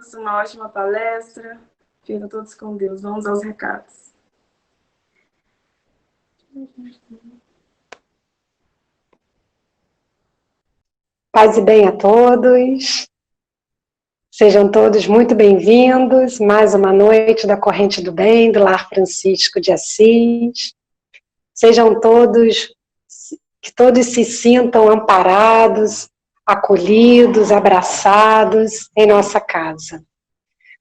todos, uma ótima palestra. Fiquem todos com Deus. Vamos aos recados. Paz e bem a todos. Sejam todos muito bem-vindos. Mais uma noite da Corrente do Bem, do Lar Francisco de Assis. Sejam todos, que todos se sintam amparados, acolhidos, abraçados em nossa casa.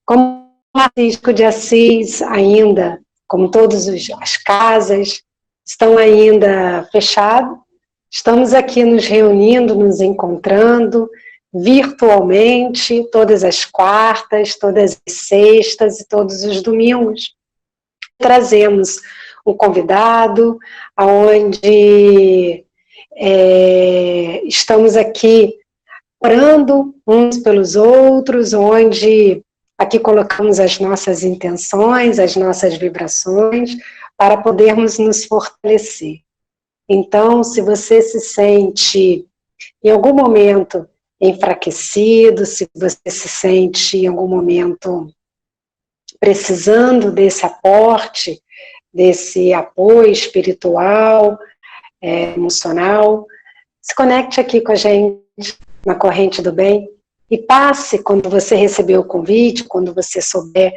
Como Francisco de Assis ainda, como todas as casas, estão ainda fechadas, estamos aqui nos reunindo, nos encontrando virtualmente, todas as quartas, todas as sextas e todos os domingos. Trazemos um convidado, onde estamos aqui orando uns pelos outros, onde aqui colocamos as nossas intenções, as nossas vibrações, para podermos nos fortalecer. Então, se você se sente em algum momento enfraquecido, se você se sente em algum momento precisando desse aporte, desse apoio espiritual, emocional, se conecte aqui com a gente na Corrente do Bem e passe quando você receber o convite, quando você souber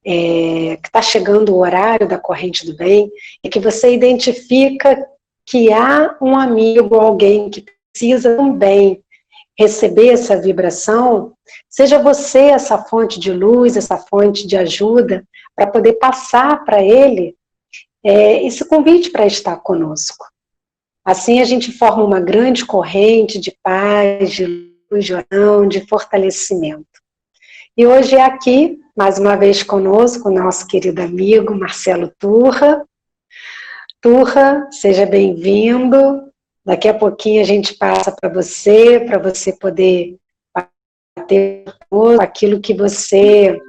que está chegando o horário da Corrente do Bem e que você identifica que há um amigo, alguém que precisa também receber essa vibração, seja você essa fonte de luz, essa fonte de ajuda, para poder passar para ele esse convite para estar conosco. Assim a gente forma uma grande corrente de paz, de luz, de oração, de fortalecimento. E hoje é aqui, mais uma vez conosco, o nosso querido amigo Marcelo Turra. Turra, seja bem-vindo. Daqui a pouquinho a gente passa para você poder bater aquilo que você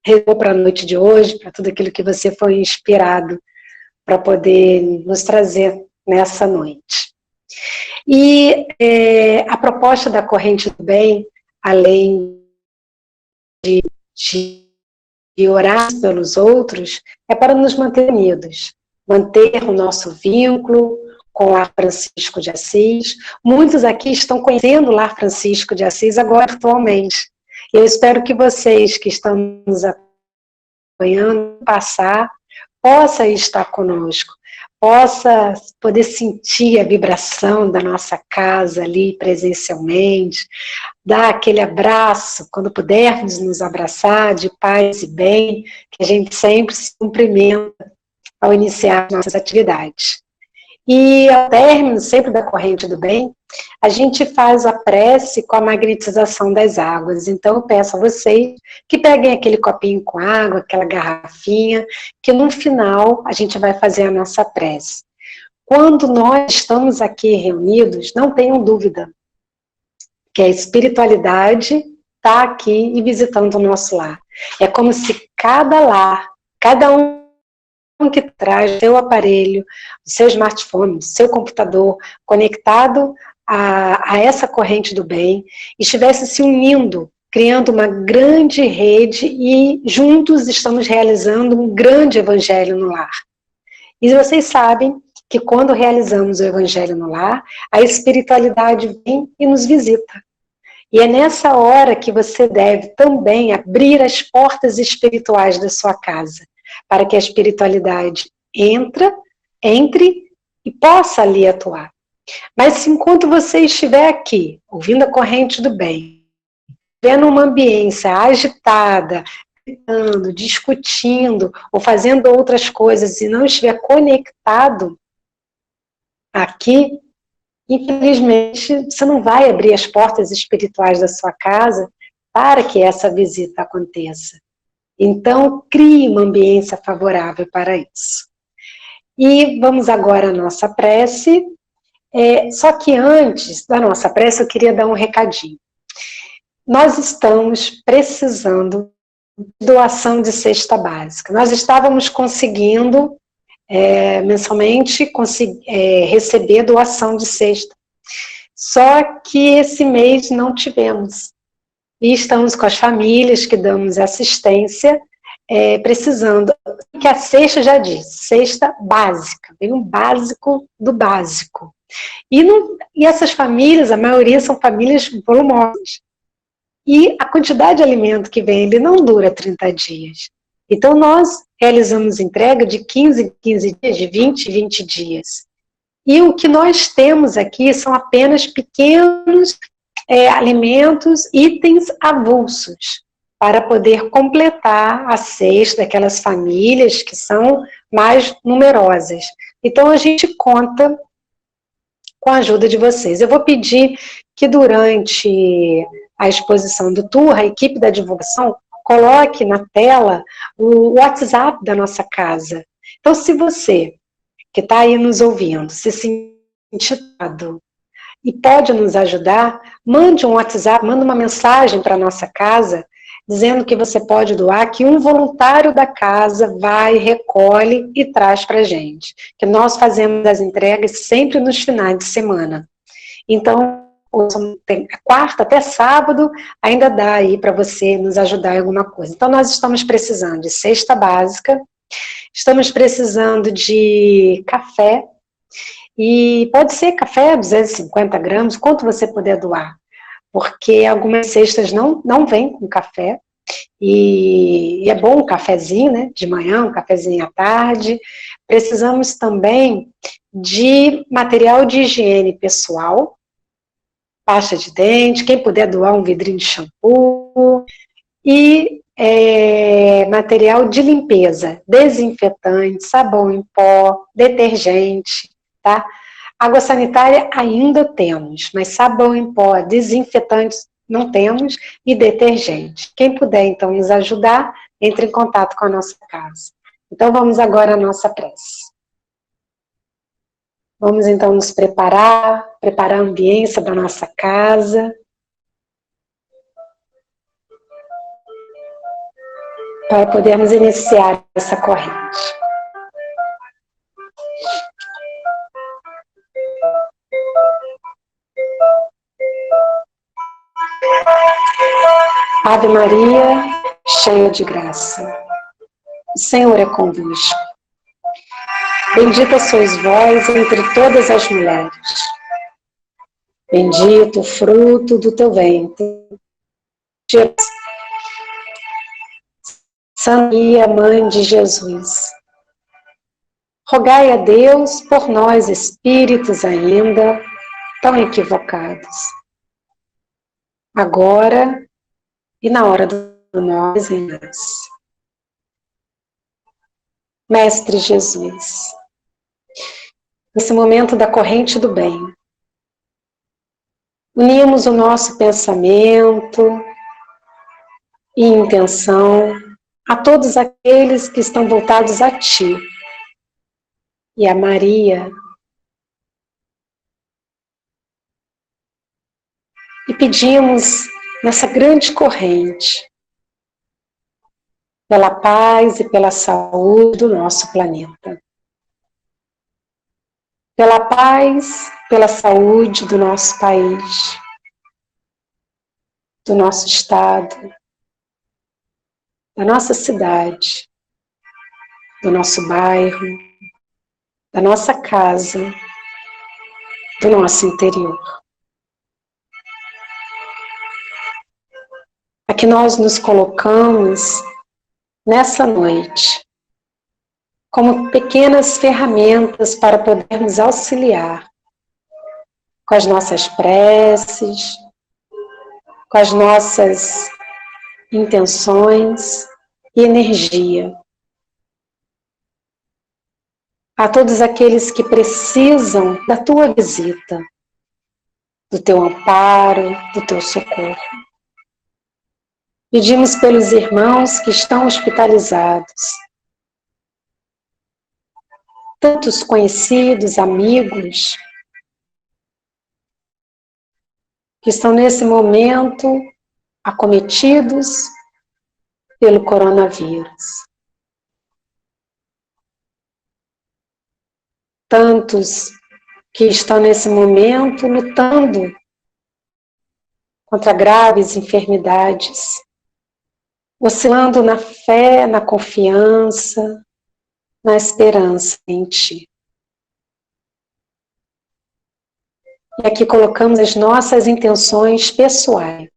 rezou para a noite de hoje, para tudo aquilo que você foi inspirado para poder nos trazer nessa noite. E a proposta da Corrente do Bem, além de orar pelos outros, é para nos manter unidos, manter o nosso vínculo com o Lar Francisco de Assis. Muitos aqui estão conhecendo o Lar Francisco de Assis agora atualmente. Eu espero que vocês que estão nos acompanhando, possa estar conosco, possa poder sentir a vibração da nossa casa ali presencialmente, dar aquele abraço, quando pudermos nos abraçar de paz e bem, que a gente sempre se cumprimenta ao iniciar nossas atividades. E ao término sempre da Corrente do Bem, a gente faz a prece com a magnetização das águas. Então eu peço a vocês que peguem aquele copinho com água, aquela garrafinha, que no final a gente vai fazer a nossa prece. Quando nós estamos aqui reunidos, não tenham dúvida que a espiritualidade está aqui e visitando o nosso lar. É como se cada lar, cada um que traz o seu aparelho, o seu smartphone, o seu computador, conectado a essa corrente do bem, estivesse se unindo, criando uma grande rede e juntos estamos realizando um grande evangelho no lar. E vocês sabem que quando realizamos o evangelho no lar, a espiritualidade vem e nos visita. E é nessa hora que você deve também abrir as portas espirituais da sua casa, para que a espiritualidade entre e possa ali atuar. Mas se enquanto você estiver aqui, ouvindo a Corrente do Bem, vendo uma ambiência agitada, gritando, discutindo, ou fazendo outras coisas, e não estiver conectado aqui, infelizmente, você não vai abrir as portas espirituais da sua casa para que essa visita aconteça. Então, crie uma ambiência favorável para isso. E vamos agora à nossa prece. Só que antes da nossa prece, eu queria dar um recadinho. Nós estamos precisando de doação de cesta básica. Nós estávamos conseguindo, mensalmente, receber doação de cesta. Só que esse mês não tivemos. e estamos com as famílias que damos assistência, precisando, que a cesta já diz, cesta básica, vem um básico do básico. E essas famílias, a maioria são famílias volumosas. E a quantidade de alimento que vem, ele não dura 30 dias. Então, nós realizamos entrega de 15 em 15 dias, de 20 em 20 dias. E o que nós temos aqui são apenas pequenos alimentos, itens avulsos, para poder completar a cesta daquelas famílias que são mais numerosas. Então, a gente conta com a ajuda de vocês. Eu vou pedir que durante a exposição do tour, a equipe da divulgação coloque na tela o WhatsApp da nossa casa. Então, se você que está aí nos ouvindo se sentir e pode nos ajudar, mande um WhatsApp, manda uma mensagem para a nossa casa, dizendo que você pode doar, que um voluntário da casa vai, recolhe e traz para a gente. Que nós fazemos as entregas sempre nos finais de semana. Então, quarta até sábado, ainda dá aí para você nos ajudar em alguma coisa. Então, nós estamos precisando de cesta básica, estamos precisando de café, e pode ser café, 250 gramas, quanto você puder doar, porque algumas cestas não vêm com café, e é bom um cafezinho, né, de manhã, um cafezinho à tarde. Precisamos também de material de higiene pessoal, pasta de dente, quem puder doar um vidrinho de shampoo, e material de limpeza, desinfetante, sabão em pó, detergente, tá? Água sanitária ainda temos, mas sabão em pó, desinfetantes não temos, e detergente. Quem puder, então, nos ajudar, entre em contato com a nossa casa. Então, vamos agora à nossa prece. Vamos, então, nos preparar a ambiência da nossa casa, para podermos iniciar essa corrente. Ave Maria, cheia de graça, o Senhor é convosco. Bendita sois vós entre todas as mulheres. Bendito o fruto do teu ventre, Jesus. Santa Maria, Mãe de Jesus, rogai a Deus por nós espíritos ainda tão equivocados, agora e na hora do nosso descanso. Mestre Jesus, nesse momento da corrente do bem, unimos o nosso pensamento e intenção a todos aqueles que estão voltados a Ti e a Maria, e pedimos nessa grande corrente pela paz e pela saúde do nosso planeta, pela paz, pela saúde do nosso país, do nosso estado, da nossa cidade, do nosso bairro, da nossa casa, do nosso interior. Aqui nós nos colocamos nessa noite como pequenas ferramentas para podermos auxiliar com as nossas preces, com as nossas intenções e energia. A todos aqueles que precisam da tua visita, do teu amparo, do teu socorro. Pedimos pelos irmãos que estão hospitalizados, tantos conhecidos, amigos, que estão nesse momento acometidos pelo coronavírus. Tantos que estão nesse momento lutando contra graves enfermidades, oscilando na fé, na confiança, na esperança em Ti. E aqui colocamos as nossas intenções pessoais.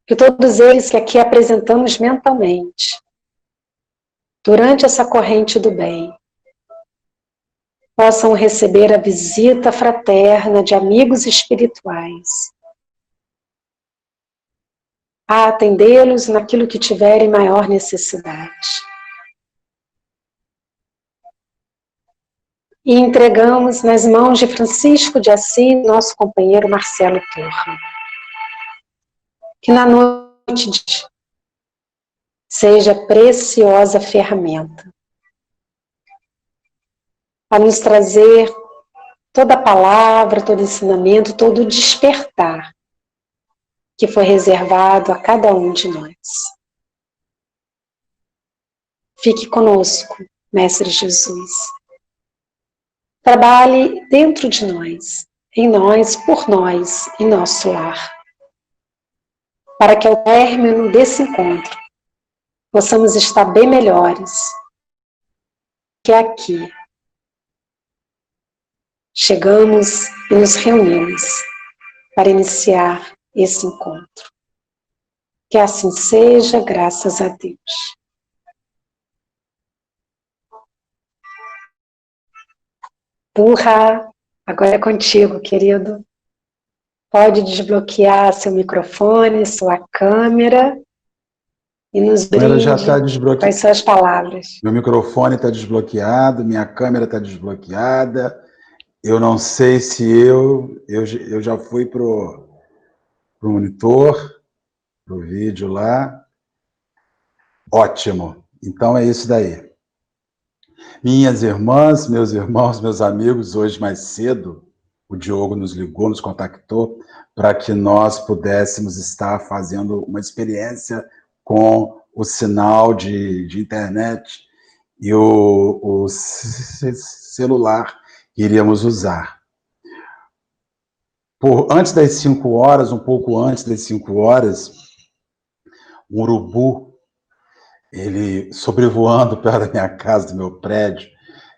Que todos eles que aqui apresentamos mentalmente, durante essa corrente do bem, possam receber a visita fraterna de amigos espirituais, a atendê-los naquilo que tiverem maior necessidade. E entregamos nas mãos de Francisco de Assis, nosso companheiro Marcelo Torre. Que na noite de seja preciosa ferramenta para nos trazer toda a palavra, todo ensinamento, todo o despertar que foi reservado a cada um de nós. Fique conosco, Mestre Jesus. Trabalhe dentro de nós, em nós, por nós, em nosso lar. Para que ao término desse encontro possamos estar bem melhores que aqui. Chegamos e nos reunimos para iniciar esse encontro. Que assim seja, graças a Deus. Burra, agora é contigo, querido. Pode desbloquear seu microfone, sua câmera e nos brinde já tá desbloqueada. com as suas palavras. Meu microfone está desbloqueado, minha câmera está desbloqueada. Eu não sei se eu já fui pro monitor, pro vídeo lá. Ótimo. Então é isso daí. Minhas irmãs, meus irmãos, meus amigos, hoje mais cedo, o Diogo nos ligou, nos contactou para que nós pudéssemos estar fazendo uma experiência com o sinal de internet e o celular que iríamos usar. Antes das 5 horas, um pouco antes das 5 horas, um urubu, ele sobrevoando perto da minha casa, do meu prédio,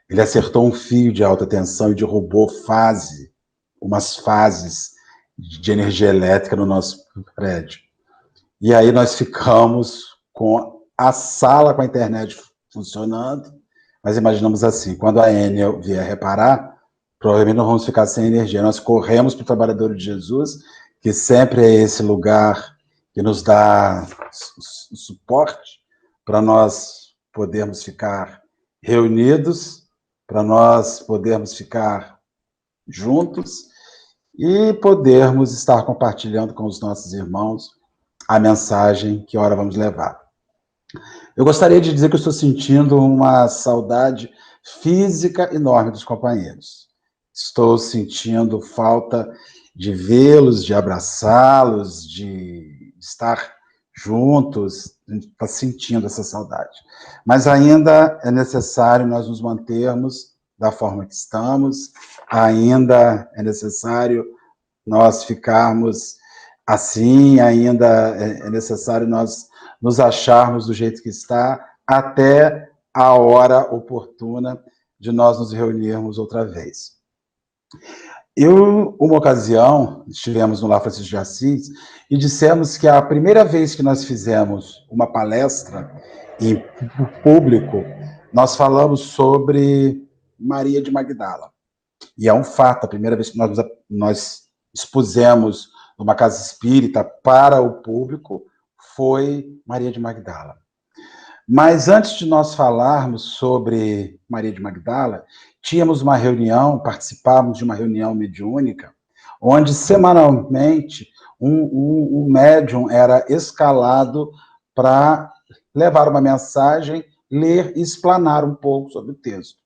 ele acertou um fio de alta tensão e derrubou umas fases de energia elétrica no nosso prédio. E aí nós ficamos com a sala com a internet funcionando, mas imaginamos assim, quando a Enel vier reparar, provavelmente nós vamos ficar sem energia. Nós corremos para o Trabalhador de Jesus, que sempre é esse lugar que nos dá suporte para nós podermos ficar reunidos, para nós podermos ficar juntos e podermos estar compartilhando com os nossos irmãos a mensagem que ora vamos levar. Eu gostaria de dizer que eu estou sentindo uma saudade física enorme dos companheiros. Estou sentindo falta de vê-los, de abraçá-los, de estar juntos. A gente está sentindo essa saudade. Mas ainda é necessário nós nos mantermos da forma que estamos, ainda é necessário nós ficarmos assim, ainda é necessário nós nos acharmos do jeito que está, até a hora oportuna de nós nos reunirmos outra vez. Uma ocasião, estivemos no Lar Francisco de Assis e dissemos que a primeira vez que nós fizemos uma palestra em público, nós falamos sobre Maria de Magdala. E é um fato, a primeira vez que nós expusemos numa casa espírita para o público foi Maria de Magdala. Mas antes de nós falarmos sobre Maria de Magdala, tínhamos uma reunião, participávamos de uma reunião mediúnica, onde semanalmente um médium era escalado para levar uma mensagem, ler e explanar um pouco sobre o texto.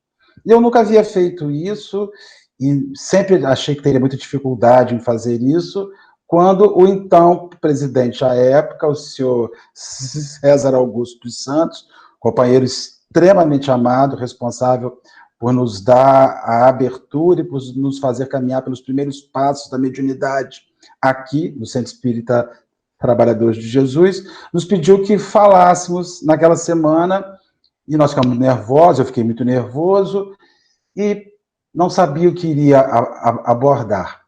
Eu nunca havia feito isso e sempre achei que teria muita dificuldade em fazer isso, quando o então presidente à época, o senhor César Augusto dos Santos, companheiro extremamente amado, responsável por nos dar a abertura e por nos fazer caminhar pelos primeiros passos da mediunidade aqui no Centro Espírita Trabalhadores de Jesus, nos pediu que falássemos naquela semana, e nós ficamos nervosos, eu fiquei muito nervoso, e não sabia o que iria abordar.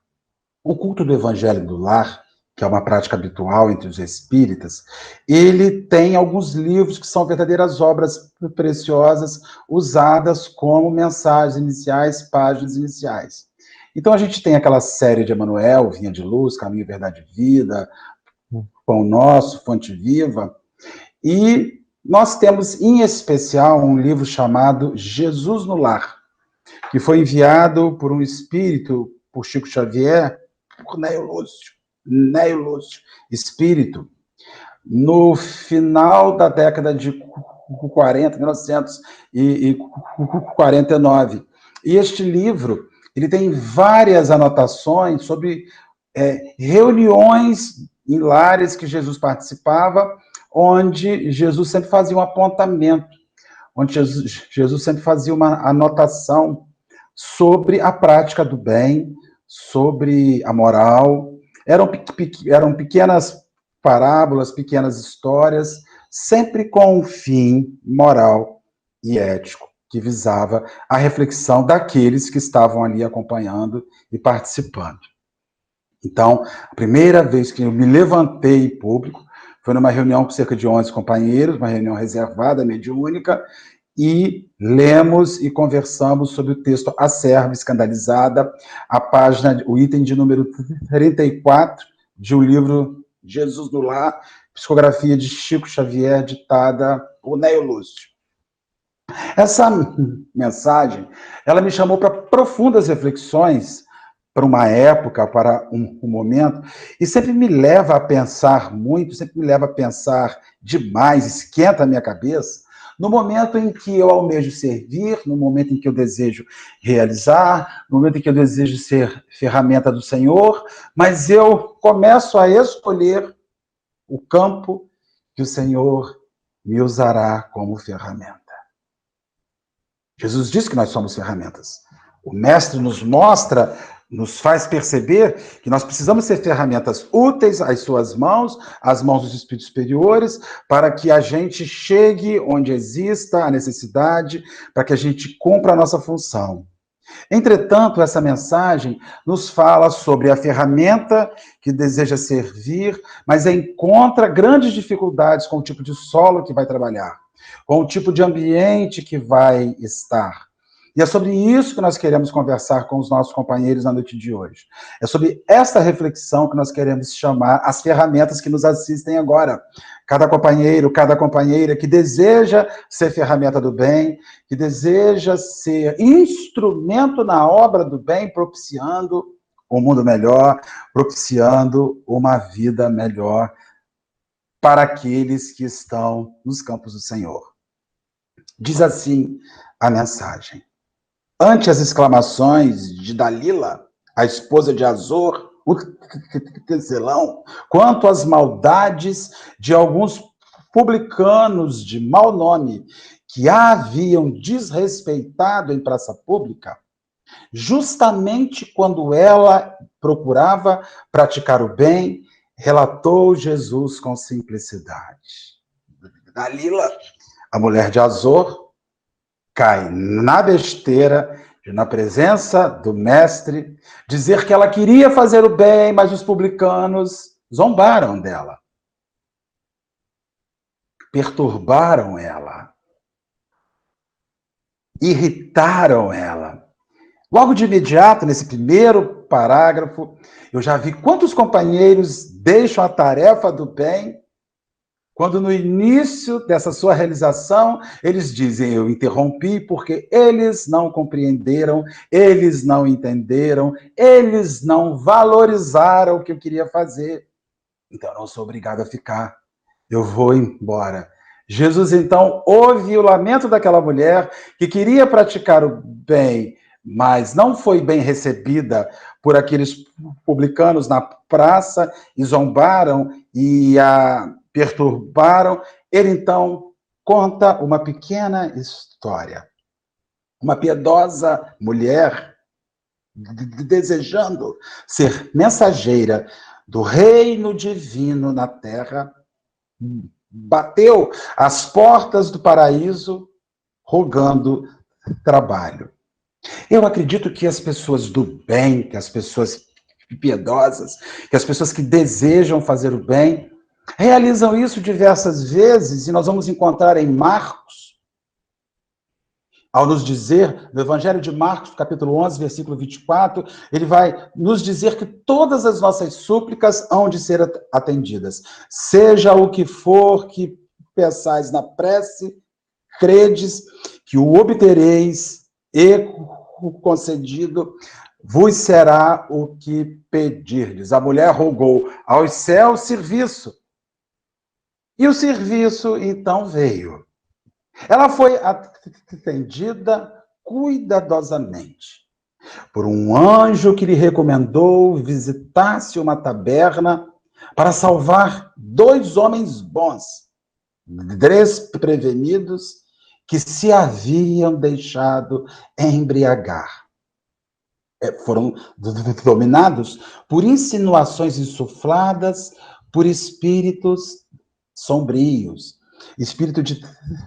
O culto do Evangelho do Lar, que é uma prática habitual entre os espíritas, ele tem alguns livros que são verdadeiras obras preciosas, usadas como mensagens iniciais, páginas iniciais. Então a gente tem aquela série de Emmanuel, Vinha de Luz, Caminho, Verdade e Vida, Pão Nosso, Fonte Viva, e nós temos em especial um livro chamado Jesus no Lar, que foi enviado por um espírito, por Chico Xavier, por Néio Lúcio, espírito, no final da década de 40, 1949. E este livro, ele tem várias anotações sobre reuniões em lares que Jesus participava, onde Jesus sempre fazia um apontamento, onde Jesus sempre fazia uma anotação sobre a prática do bem, sobre a moral. Eram pequenas parábolas, pequenas histórias, sempre com um fim moral e ético, que visava a reflexão daqueles que estavam ali acompanhando e participando. Então, a primeira vez que eu me levantei em público foi numa reunião com cerca de 11 companheiros, uma reunião reservada, mediúnica, e lemos e conversamos sobre o texto A Serva Escandalizada, o item de número 34 de um livro Jesus no Lar, psicografia de Chico Xavier, ditada por Néio Lúcio. Essa mensagem, ela me chamou para profundas reflexões, para uma época, para um momento, e sempre me leva a pensar muito, sempre me leva a pensar demais, esquenta a minha cabeça, no momento em que eu almejo servir, no momento em que eu desejo realizar, no momento em que eu desejo ser ferramenta do Senhor, mas eu começo a escolher o campo que o Senhor me usará como ferramenta. Jesus disse que nós somos ferramentas. O Mestre nos mostra, nos faz perceber que nós precisamos ser ferramentas úteis às suas mãos, às mãos dos espíritos superiores, para que a gente chegue onde exista a necessidade, para que a gente cumpra a nossa função. Entretanto, essa mensagem nos fala sobre a ferramenta que deseja servir, mas encontra grandes dificuldades com o tipo de solo que vai trabalhar, com o tipo de ambiente que vai estar. E é sobre isso que nós queremos conversar com os nossos companheiros na noite de hoje. É sobre esta reflexão que nós queremos chamar as ferramentas que nos assistem agora. Cada companheiro, cada companheira que deseja ser ferramenta do bem, que deseja ser instrumento na obra do bem, propiciando um mundo melhor, propiciando uma vida melhor para aqueles que estão nos campos do Senhor. Diz assim a mensagem. Ante as exclamações de Dalila, a esposa de Azor, o tecelão, quanto às maldades de alguns publicanos de mau nome que a haviam desrespeitado em praça pública, justamente quando ela procurava praticar o bem, relatou Jesus com simplicidade. Dalila, a mulher de Azor, cai na besteira de, na presença do mestre, dizer que ela queria fazer o bem, mas os publicanos zombaram dela. Perturbaram ela. Irritaram ela. Logo de imediato, nesse primeiro parágrafo, eu já vi quantos companheiros deixam a tarefa do bem quando no início dessa sua realização, eles dizem, eu interrompi porque eles não compreenderam, eles não entenderam, eles não valorizaram o que eu queria fazer. Então, eu não sou obrigado a ficar, eu vou embora. Jesus, então, ouve o lamento daquela mulher que queria praticar o bem, mas não foi bem recebida por aqueles publicanos na praça e zombaram e a perturbaram. Ele, então, conta uma pequena história. uma piedosa mulher, desejando ser mensageira do reino divino na terra, bateu às portas do paraíso, rogando trabalho. Eu acredito que as pessoas do bem, que as pessoas piedosas, que as pessoas que desejam fazer o bem, realizam isso diversas vezes, e nós vamos encontrar em Marcos, ao nos dizer, no Evangelho de Marcos, capítulo 11, versículo 24, ele vai nos dizer que todas as nossas súplicas hão de ser atendidas. Seja o que for que peçais na prece, credes que o obtereis e o concedido vos será o que pedirdes. A mulher rogou aos céus serviço. E o serviço, então, veio. Ela foi atendida cuidadosamente por um anjo que lhe recomendou visitasse uma taberna para salvar 2 homens bons, desprevenidos, que se haviam deixado embriagar. Foram dominados por insinuações insufladas por espíritos sombrios, espírito de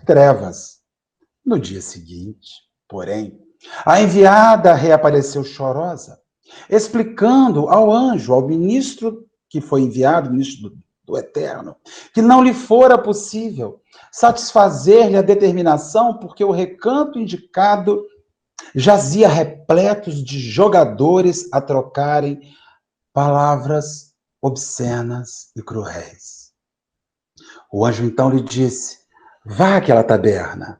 trevas. No dia seguinte, porém, a enviada reapareceu chorosa, explicando ao anjo, ao ministro que foi enviado, ministro do Eterno, que não lhe fora possível satisfazer-lhe a determinação, porque o recanto indicado jazia repletos de jogadores a trocarem palavras obscenas e cruéis. O anjo então lhe disse: vá àquela taberna.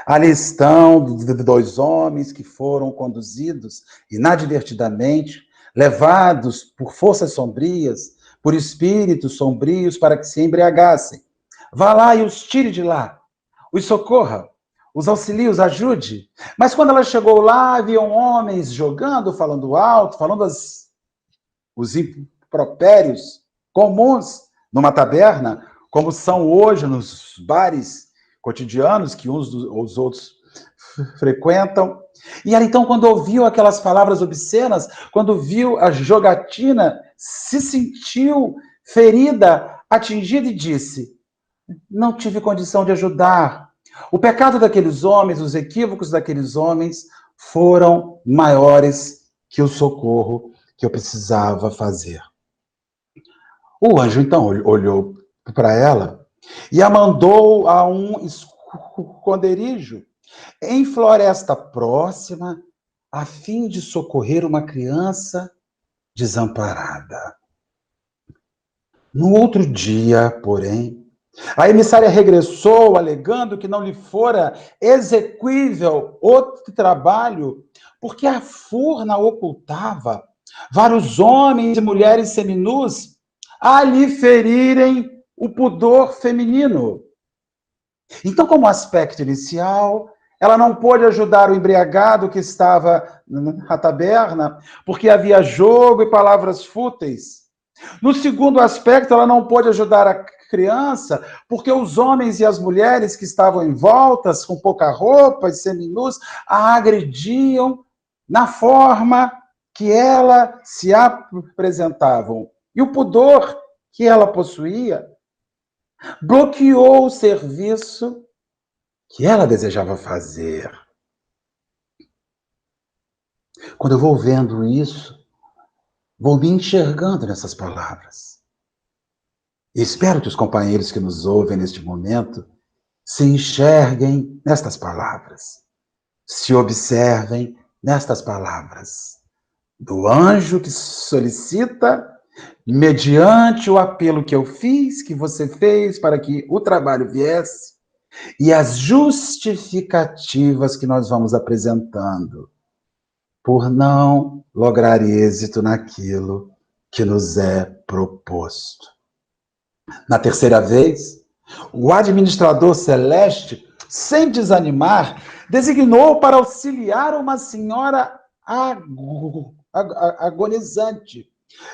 Ali estão 2 homens que foram conduzidos inadvertidamente, levados por forças sombrias, por espíritos sombrios, para que se embriagassem. Vá lá e os tire de lá, os socorra, os auxilie, os ajude. Mas quando ela chegou lá, haviam homens jogando, falando alto, falando os impropérios comuns numa taberna, como são hoje nos bares cotidianos que uns os outros frequentam. E ela, então, quando ouviu aquelas palavras obscenas, quando viu a jogatina, se sentiu ferida, atingida e disse: não tive condição de ajudar. O pecado daqueles homens, os equívocos daqueles homens foram maiores que o socorro que eu precisava fazer. O anjo, então, olhou para ela e a mandou a um esconderijo em floresta próxima, a fim de socorrer uma criança desamparada. No outro dia, porém, a emissária regressou, alegando que não lhe fora exequível outro trabalho, porque a furna ocultava vários homens e mulheres seminus a lhe ferirem o pudor feminino. Então, como aspecto inicial, ela não pôde ajudar o embriagado que estava na taberna, porque havia jogo e palavras fúteis. No segundo aspecto, ela não pôde ajudar a criança, porque os homens e as mulheres que estavam em voltas, com pouca roupa e seminus, a agrediam na forma que ela se apresentavam. E o pudor que ela possuía bloqueou o serviço que ela desejava fazer. Quando eu vou vendo isso, vou me enxergando nessas palavras. E espero que os companheiros que nos ouvem neste momento se enxerguem nestas palavras, se observem nestas palavras do anjo que solicita, mediante o apelo que eu fiz, que você fez para que o trabalho viesse, e as justificativas que nós vamos apresentando por não lograr êxito naquilo que nos é proposto. Na terceira vez, o administrador celeste, sem desanimar, designou para auxiliar uma senhora agonizante.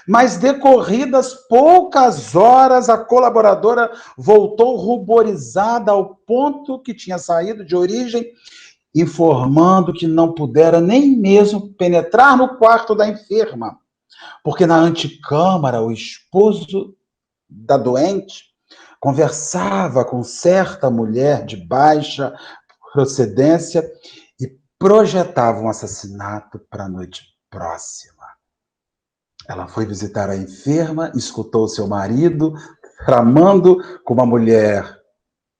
Mas decorridas poucas horas, a colaboradora voltou ruborizada ao ponto que tinha saído de origem informando que não pudera nem mesmo penetrar no quarto da enferma, porque na antecâmara o esposo da doente conversava com certa mulher de baixa procedência e projetava um assassinato para a noite próxima. Ela foi visitar a enferma, escutou seu marido tramando com uma mulher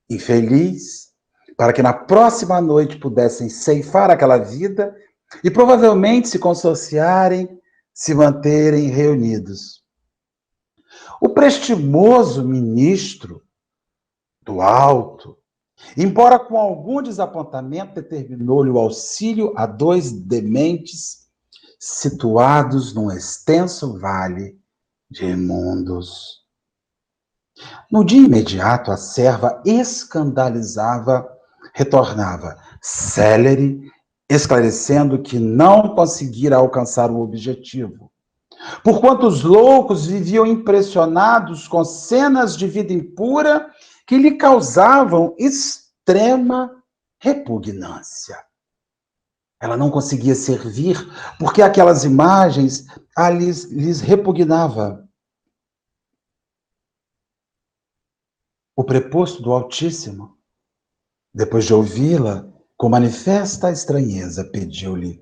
infeliz, para que na próxima noite pudessem ceifar aquela vida e provavelmente se consorciarem, se manterem reunidos. O prestimoso ministro do alto, embora com algum desapontamento, determinou-lhe o auxílio a 2 dementes situados num extenso vale de imundos. No dia imediato, a serva retornava, célere, esclarecendo que não conseguira alcançar o objetivo. Porquanto os loucos viviam impressionados com cenas de vida impura que lhe causavam extrema repugnância. Ela não conseguia servir porque aquelas imagens lhes repugnava. O preposto do Altíssimo, depois de ouvi-la, com manifesta estranheza, pediu-lhe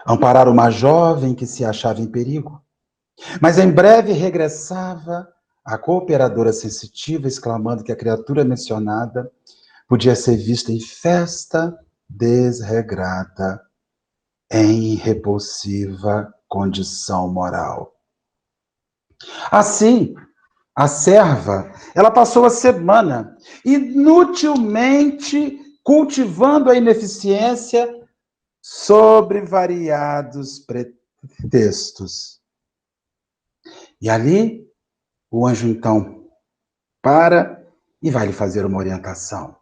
amparar uma jovem que se achava em perigo. Mas em breve regressava a cooperadora sensitiva, exclamando que a criatura mencionada podia ser vista em festa desregrada, em repulsiva condição moral. Assim, a serva, ela passou a semana inutilmente cultivando a ineficiência sobre variados pretextos. E ali, o anjo então para e vai lhe fazer uma orientação.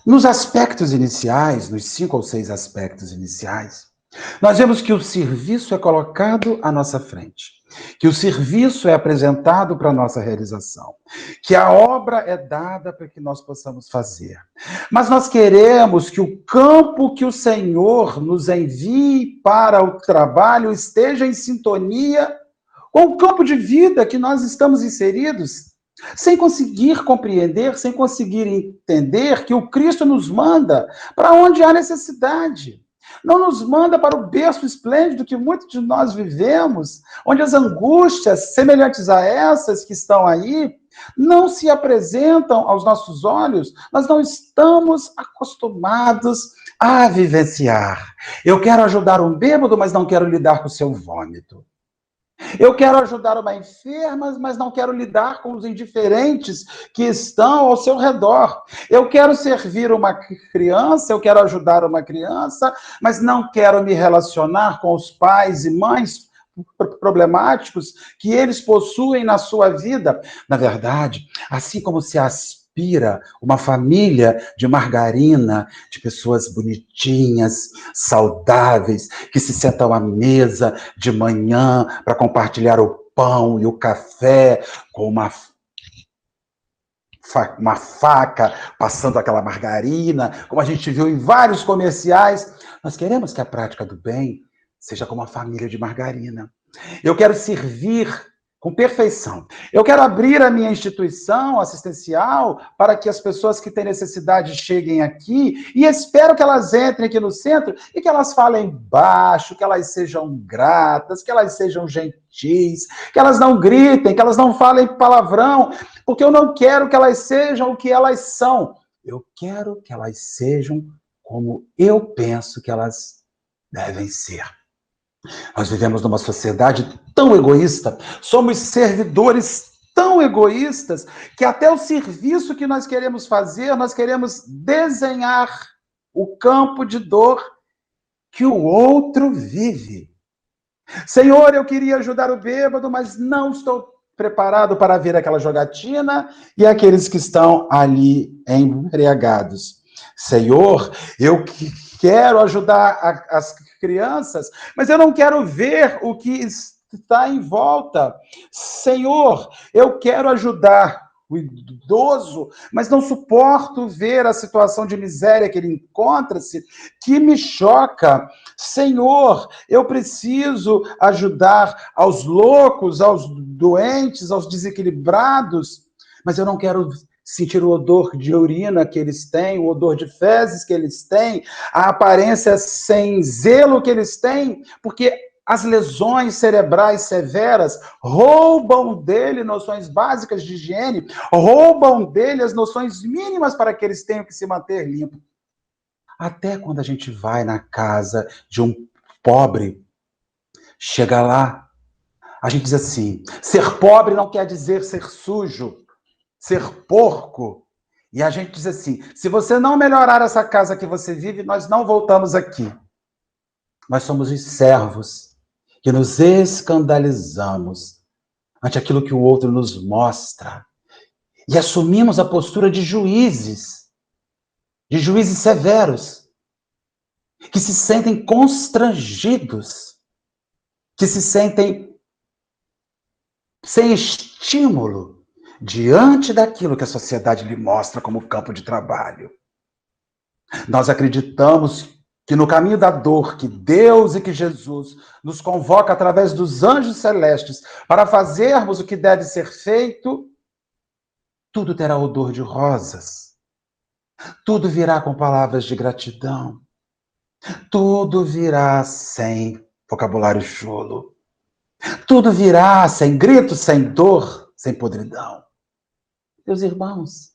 Nos aspectos iniciais, nos 5 ou 6 aspectos iniciais, nós vemos que o serviço é colocado à nossa frente, que o serviço é apresentado para a nossa realização, que a obra é dada para que nós possamos fazer. Mas nós queremos que o campo que o Senhor nos envie para o trabalho esteja em sintonia com o campo de vida que nós estamos inseridos, sem conseguir compreender, sem conseguir entender que o Cristo nos manda para onde há necessidade. Não nos manda para o berço esplêndido que muitos de nós vivemos, onde as angústias semelhantes a essas que estão aí não se apresentam aos nossos olhos, nós não estamos acostumados a vivenciar. Eu quero ajudar um bêbado, mas não quero lidar com o seu vômito. Eu quero ajudar uma enferma, mas não quero lidar com os indiferentes que estão ao seu redor. Eu quero servir uma criança, eu quero ajudar uma criança, mas não quero me relacionar com os pais e mães problemáticos que eles possuem na sua vida. Na verdade, assim como se aspira uma família de margarina, de pessoas bonitinhas, saudáveis, que se sentam à mesa de manhã para compartilhar o pão e o café com uma faca, passando aquela margarina, como a gente viu em vários comerciais. Nós queremos que a prática do bem seja como uma família de margarina. Eu quero servir com perfeição. Eu quero abrir a minha instituição assistencial para que as pessoas que têm necessidade cheguem aqui e espero que elas entrem aqui no centro e que elas falem baixo, que elas sejam gratas, que elas sejam gentis, que elas não gritem, que elas não falem palavrão, porque eu não quero que elas sejam o que elas são. Eu quero que elas sejam como eu penso que elas devem ser. Nós vivemos numa sociedade tão egoísta, somos servidores tão egoístas, que até o serviço que nós queremos fazer, nós queremos desenhar o campo de dor que o outro vive. Senhor, eu queria ajudar o bêbado, mas não estou preparado para ver aquela jogatina e aqueles que estão ali embriagados. Senhor, eu quero ajudar as crianças, mas eu não quero ver o que está em volta. Senhor, eu quero ajudar o idoso, mas não suporto ver a situação de miséria que ele encontra-se, que me choca. Senhor, eu preciso ajudar aos loucos, aos doentes, aos desequilibrados, mas eu não quero sentir o odor de urina que eles têm, o odor de fezes que eles têm, a aparência sem zelo que eles têm, porque as lesões cerebrais severas roubam dele noções básicas de higiene, roubam dele as noções mínimas para que eles tenham que se manter limpos. Até quando a gente vai na casa de um pobre, chega lá, a gente diz assim, ser pobre não quer dizer ser sujo, ser porco. E a gente diz assim, se você não melhorar essa casa que você vive, nós não voltamos aqui. Nós somos os servos que nos escandalizamos ante aquilo que o outro nos mostra e assumimos a postura de juízes severos, que se sentem constrangidos, que se sentem sem estímulo diante daquilo que a sociedade lhe mostra como campo de trabalho. Nós acreditamos que no caminho da dor, que Deus e que Jesus nos convoca através dos anjos celestes para fazermos o que deve ser feito, tudo terá odor de rosas, tudo virá com palavras de gratidão, tudo virá sem vocabulário chulo, tudo virá sem gritos, sem dor, sem podridão. Meus irmãos,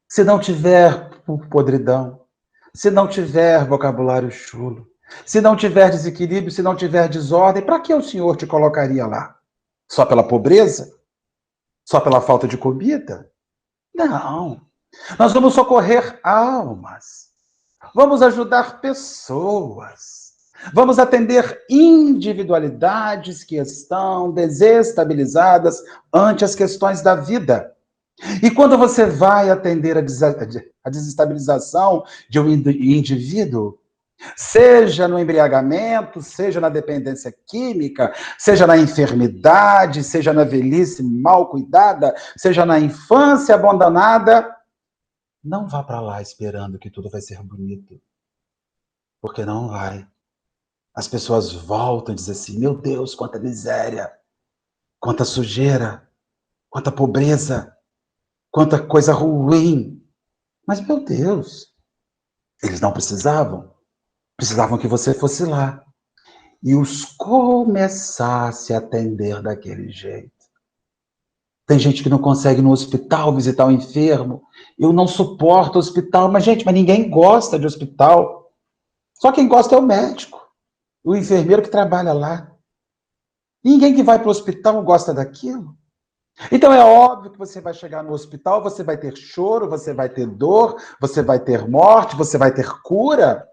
se não tiver podridão, se não tiver vocabulário chulo, se não tiver desequilíbrio, se não tiver desordem, para que o Senhor te colocaria lá? Só pela pobreza? Só pela falta de comida? Não. Nós vamos socorrer almas. Vamos ajudar pessoas. Vamos atender individualidades que estão desestabilizadas ante as questões da vida. E quando você vai atender a desestabilização de um indivíduo, seja no embriagamento, seja na dependência química, seja na enfermidade, seja na velhice mal cuidada, seja na infância abandonada, não vá para lá esperando que tudo vai ser bonito. Porque não vai. As pessoas voltam e dizem assim, meu Deus, quanta miséria, quanta sujeira, quanta pobreza, quanta coisa ruim. Mas, meu Deus, eles não precisavam. Precisavam que você fosse lá e os começasse a atender daquele jeito. Tem gente que não consegue ir no hospital visitar o enfermo. Eu não suporto hospital. Mas, gente, ninguém gosta de hospital. Só quem gosta é o médico, o enfermeiro que trabalha lá. Ninguém que vai para o hospital gosta daquilo. Então é óbvio que você vai chegar no hospital, você vai ter choro, você vai ter dor, você vai ter morte, você vai ter cura,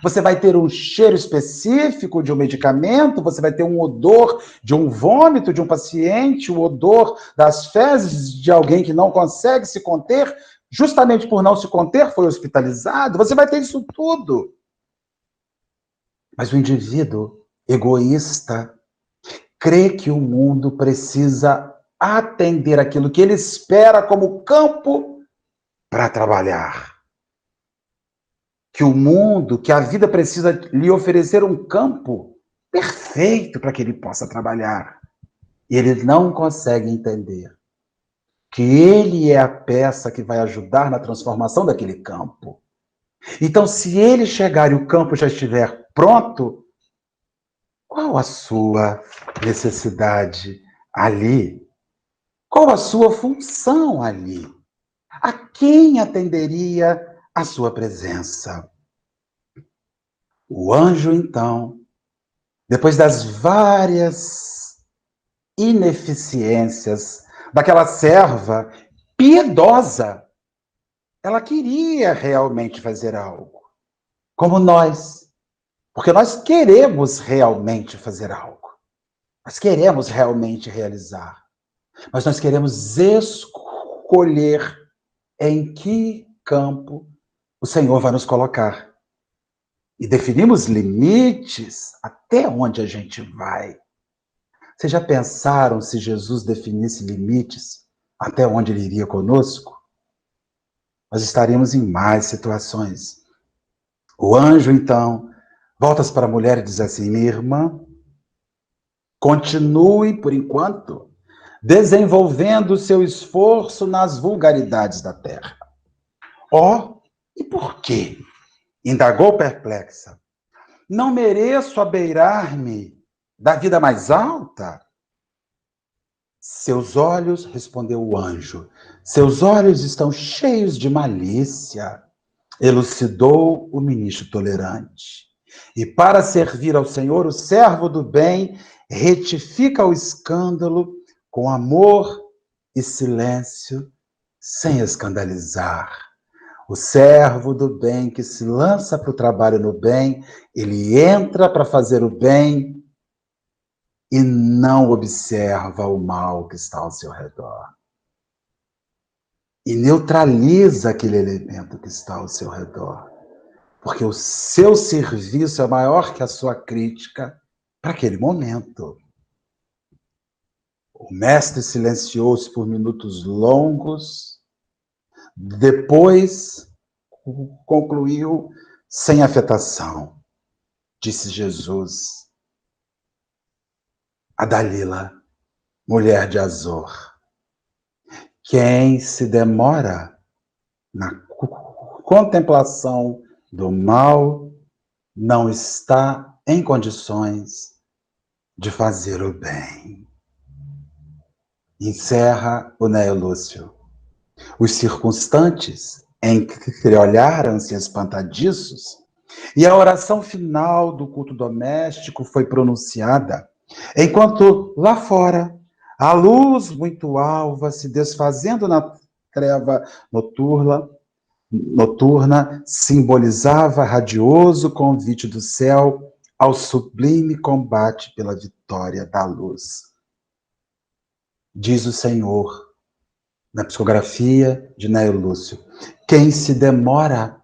você vai ter um cheiro específico de um medicamento, você vai ter um odor de um vômito de um paciente, o odor das fezes de alguém que não consegue se conter, justamente por não se conter foi hospitalizado, você vai ter isso tudo. Mas o indivíduo egoísta crê que o mundo precisa atender aquilo que ele espera como campo para trabalhar. Que o mundo, que a vida precisa lhe oferecer um campo perfeito para que ele possa trabalhar. E ele não consegue entender que ele é a peça que vai ajudar na transformação daquele campo. Então, se ele chegar e o campo já estiver pronto, qual a sua necessidade ali? Qual a sua função ali? A quem atenderia a sua presença? O anjo, então, depois das várias ineficiências daquela serva piedosa, ela queria realmente fazer algo, como nós, porque nós queremos realmente fazer algo, nós queremos realmente realizar. Mas nós queremos escolher em que campo o Senhor vai nos colocar. E definimos limites até onde a gente vai. Vocês já pensaram se Jesus definisse limites até onde ele iria conosco, nós estaríamos em mais situações. O anjo, então, volta-se para a mulher e diz assim: minha irmã, continue, por enquanto, desenvolvendo o seu esforço nas vulgaridades da terra. Oh, e por quê? Indagou perplexa. Não mereço abeirar-me da vida mais alta? Seus olhos, respondeu o anjo, seus olhos estão cheios de malícia, elucidou o ministro tolerante. E para servir ao Senhor, o servo do bem retifica o escândalo com amor e silêncio, sem escandalizar. O servo do bem que se lança para o trabalho no bem, ele entra para fazer o bem e não observa o mal que está ao seu redor. E neutraliza aquele elemento que está ao seu redor. Porque o seu serviço é maior que a sua crítica para aquele momento. O mestre silenciou-se por minutos longos, depois concluiu sem afetação. Disse Jesus a Dalila, mulher de Azor: quem se demora na contemplação do mal não está em condições de fazer o bem. Encerra o Neo Lúcio. Os circunstantes entreolharam-se espantadiços e a oração final do culto doméstico foi pronunciada, enquanto lá fora a luz muito alva se desfazendo na treva noturna simbolizava radioso convite do céu ao sublime combate pela vitória da luz. Diz o Senhor, na psicografia de Neo Lúcio: quem se demora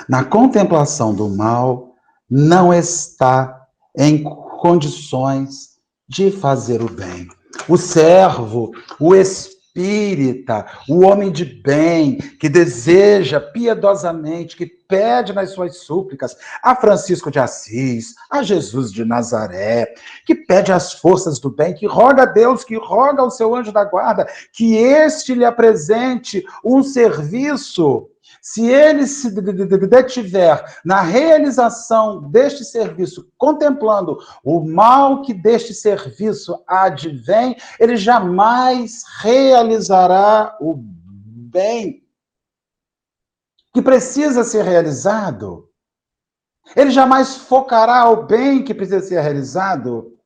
na contemplação do mal não está em condições de fazer o bem. O servo, o espírita, o homem de bem, que deseja piedosamente, que pede nas suas súplicas a Francisco de Assis, a Jesus de Nazaré, que pede as forças do bem, que roga a Deus, que roga ao seu anjo da guarda, que este lhe apresente um serviço. Se ele se detiver na realização deste serviço, contemplando o mal que deste serviço advém, ele jamais realizará o bem que precisa ser realizado. Ele jamais focará o bem que precisa ser realizado.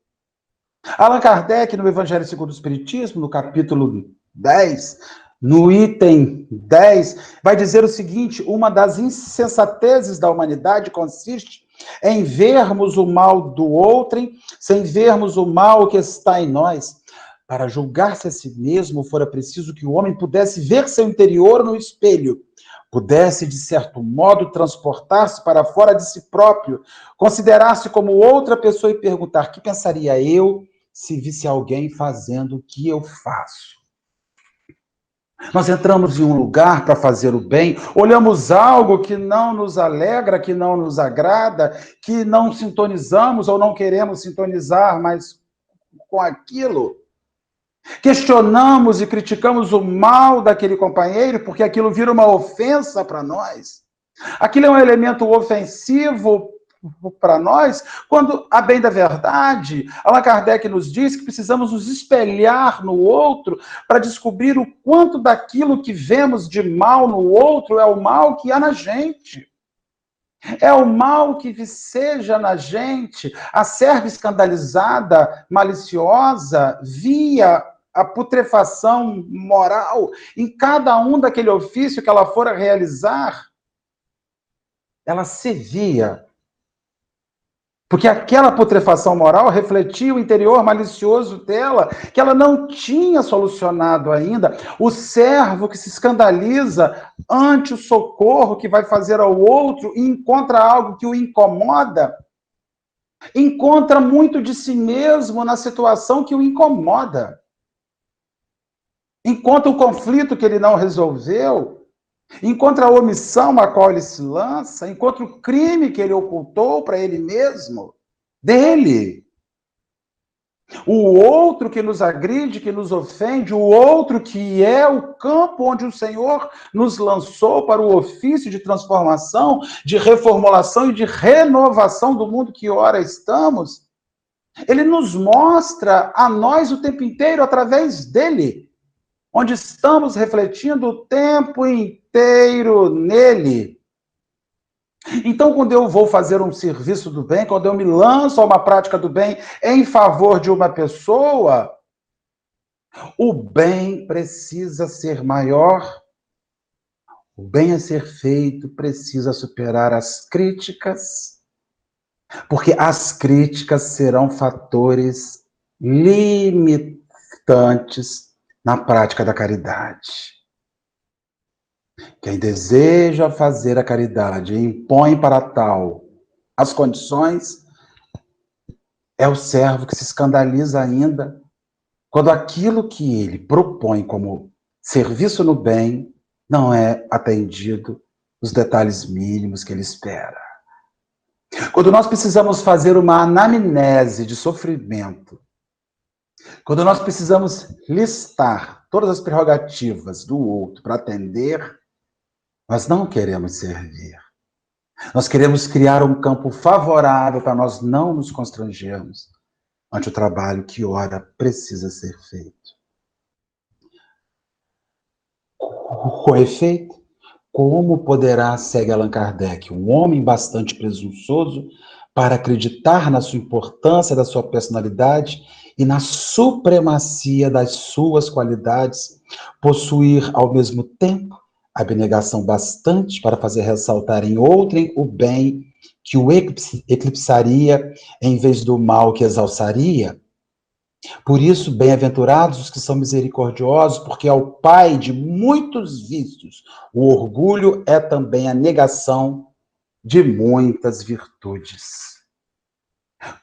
Allan Kardec, no Evangelho segundo o Espiritismo, no capítulo 10, no item 10, vai dizer o seguinte: uma das insensatezes da humanidade consiste em vermos o mal do outrem, sem vermos o mal que está em nós. Para julgar-se a si mesmo, fora preciso que o homem pudesse ver seu interior no espelho, pudesse, de certo modo, transportar-se para fora de si próprio, considerar-se como outra pessoa e perguntar: que pensaria eu se visse alguém fazendo o que eu faço? Nós entramos em um lugar para fazer o bem, olhamos algo que não nos alegra, que não nos agrada, que não sintonizamos ou não queremos sintonizar mais com aquilo. Questionamos e criticamos o mal daquele companheiro porque aquilo vira uma ofensa para nós. Aquilo é um elemento ofensivo para nós, quando, a bem da verdade, Allan Kardec nos diz que precisamos nos espelhar no outro para descobrir o quanto daquilo que vemos de mal no outro é o mal que há na gente. É o mal que viceja na gente. A serva escandalizada, maliciosa, via a putrefação moral em cada um daquele ofício que ela fora realizar. Ela se via. Porque aquela putrefação moral refletia o interior malicioso dela, que ela não tinha solucionado ainda. O servo que se escandaliza ante o socorro que vai fazer ao outro e encontra algo que o incomoda, encontra muito de si mesmo na situação que o incomoda. encontra o conflito que ele não resolveu, encontra a omissão a qual ele se lança, encontra o crime que ele ocultou para ele mesmo, dele. O outro que nos agride, que nos ofende, o outro que é o campo onde o Senhor nos lançou para o ofício de transformação, de reformulação e de renovação do mundo que ora estamos, ele nos mostra a nós o tempo inteiro através dele, onde estamos refletindo o tempo inteiro nele. Então, quando eu vou fazer um serviço do bem, quando eu me lanço a uma prática do bem em favor de uma pessoa, o bem precisa ser maior, o bem a ser feito precisa superar as críticas, porque as críticas serão fatores limitantes na prática da caridade. Quem deseja fazer a caridade e impõe para tal as condições, é o servo que se escandaliza ainda quando aquilo que ele propõe como serviço no bem não é atendido nos detalhes mínimos que ele espera. Quando nós precisamos fazer uma anamnese de sofrimento, quando nós precisamos listar todas as prerrogativas do outro para atender, nós não queremos servir. Nós queremos criar um campo favorável para nós não nos constrangermos ante o trabalho que, ora, precisa ser feito. Com efeito, como poderá, segue Allan Kardec, um homem bastante presunçoso para acreditar na sua importância, da sua personalidade e na supremacia das suas qualidades, possuir ao mesmo tempo abnegação bastante para fazer ressaltar em outrem o bem que o eclipsaria em vez do mal que exalçaria? Por isso, bem-aventurados os que são misericordiosos, porque ao pai de muitos vícios, o orgulho é também a negação de muitas virtudes.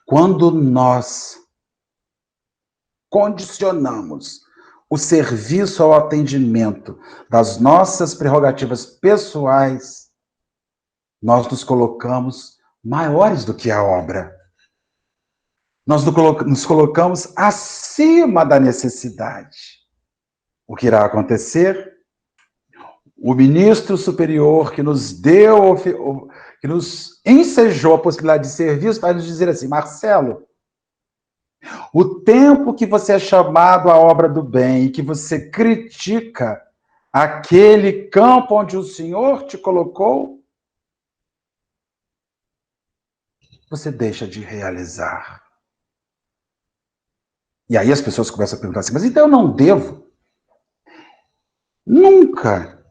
Quando nós condicionamos o serviço ao atendimento das nossas prerrogativas pessoais, nós nos colocamos maiores do que a obra. Nós nos colocamos acima da necessidade. O que irá acontecer? O ministro superior que nos deu, que nos ensejou a possibilidade de serviço, vai nos dizer assim: Marcelo, o tempo que você é chamado à obra do bem e que você critica aquele campo onde o Senhor te colocou, você deixa de realizar. E aí as pessoas começam a perguntar assim: mas então eu não devo nunca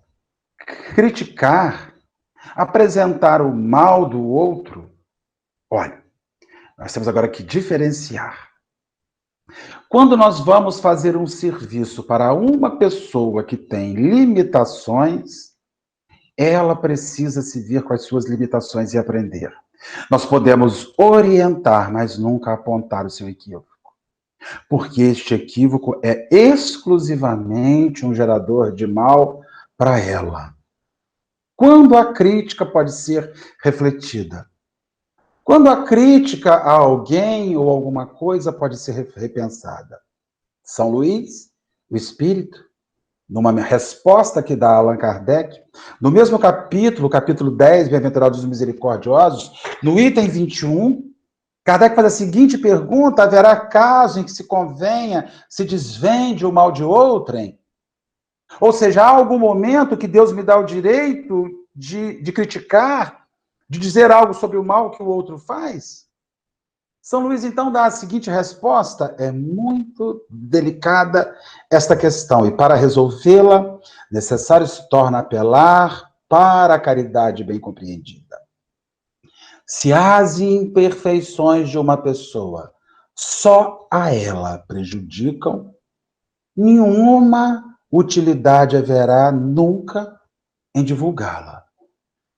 criticar, apresentar o mal do outro? Olha, nós temos agora que diferenciar. Quando nós vamos fazer um serviço para uma pessoa que tem limitações, ela precisa se ver com as suas limitações e aprender. Nós podemos orientar, mas nunca apontar o seu equívoco. Porque este equívoco é exclusivamente um gerador de mal para ela. Quando a crítica pode ser refletida? Quando a crítica a alguém ou alguma coisa pode ser repensada? São Luís, o Espírito, numa resposta que dá Allan Kardec, no mesmo capítulo 10, Bem-aventurados os misericordiosos, no item 21, Kardec faz a seguinte pergunta: haverá caso em que se convenha, se desvende o mal de outrem? Ou seja, há algum momento que Deus me dá o direito de criticar, de dizer algo sobre o mal que o outro faz? São Luís, então, dá a seguinte resposta: é muito delicada esta questão, e para resolvê-la, necessário se torna apelar para a caridade bem compreendida. Se as imperfeições de uma pessoa só a ela prejudicam, nenhuma utilidade haverá nunca em divulgá-la.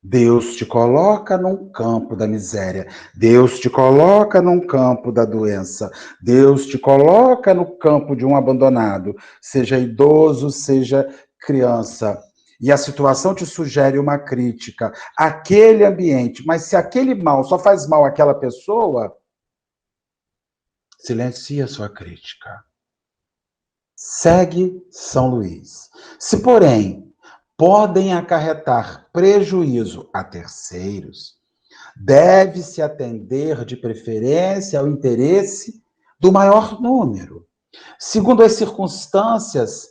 Deus te coloca num campo da miséria. Deus te coloca num campo da doença. Deus te coloca no campo de um abandonado, seja idoso, seja criança. E a situação te sugere uma crítica àquele ambiente. Mas se aquele mal só faz mal àquela pessoa, silencia a sua crítica. Segue São Luís. Se, porém, podem acarretar prejuízo a terceiros, deve-se atender de preferência ao interesse do maior número, segundo as circunstâncias,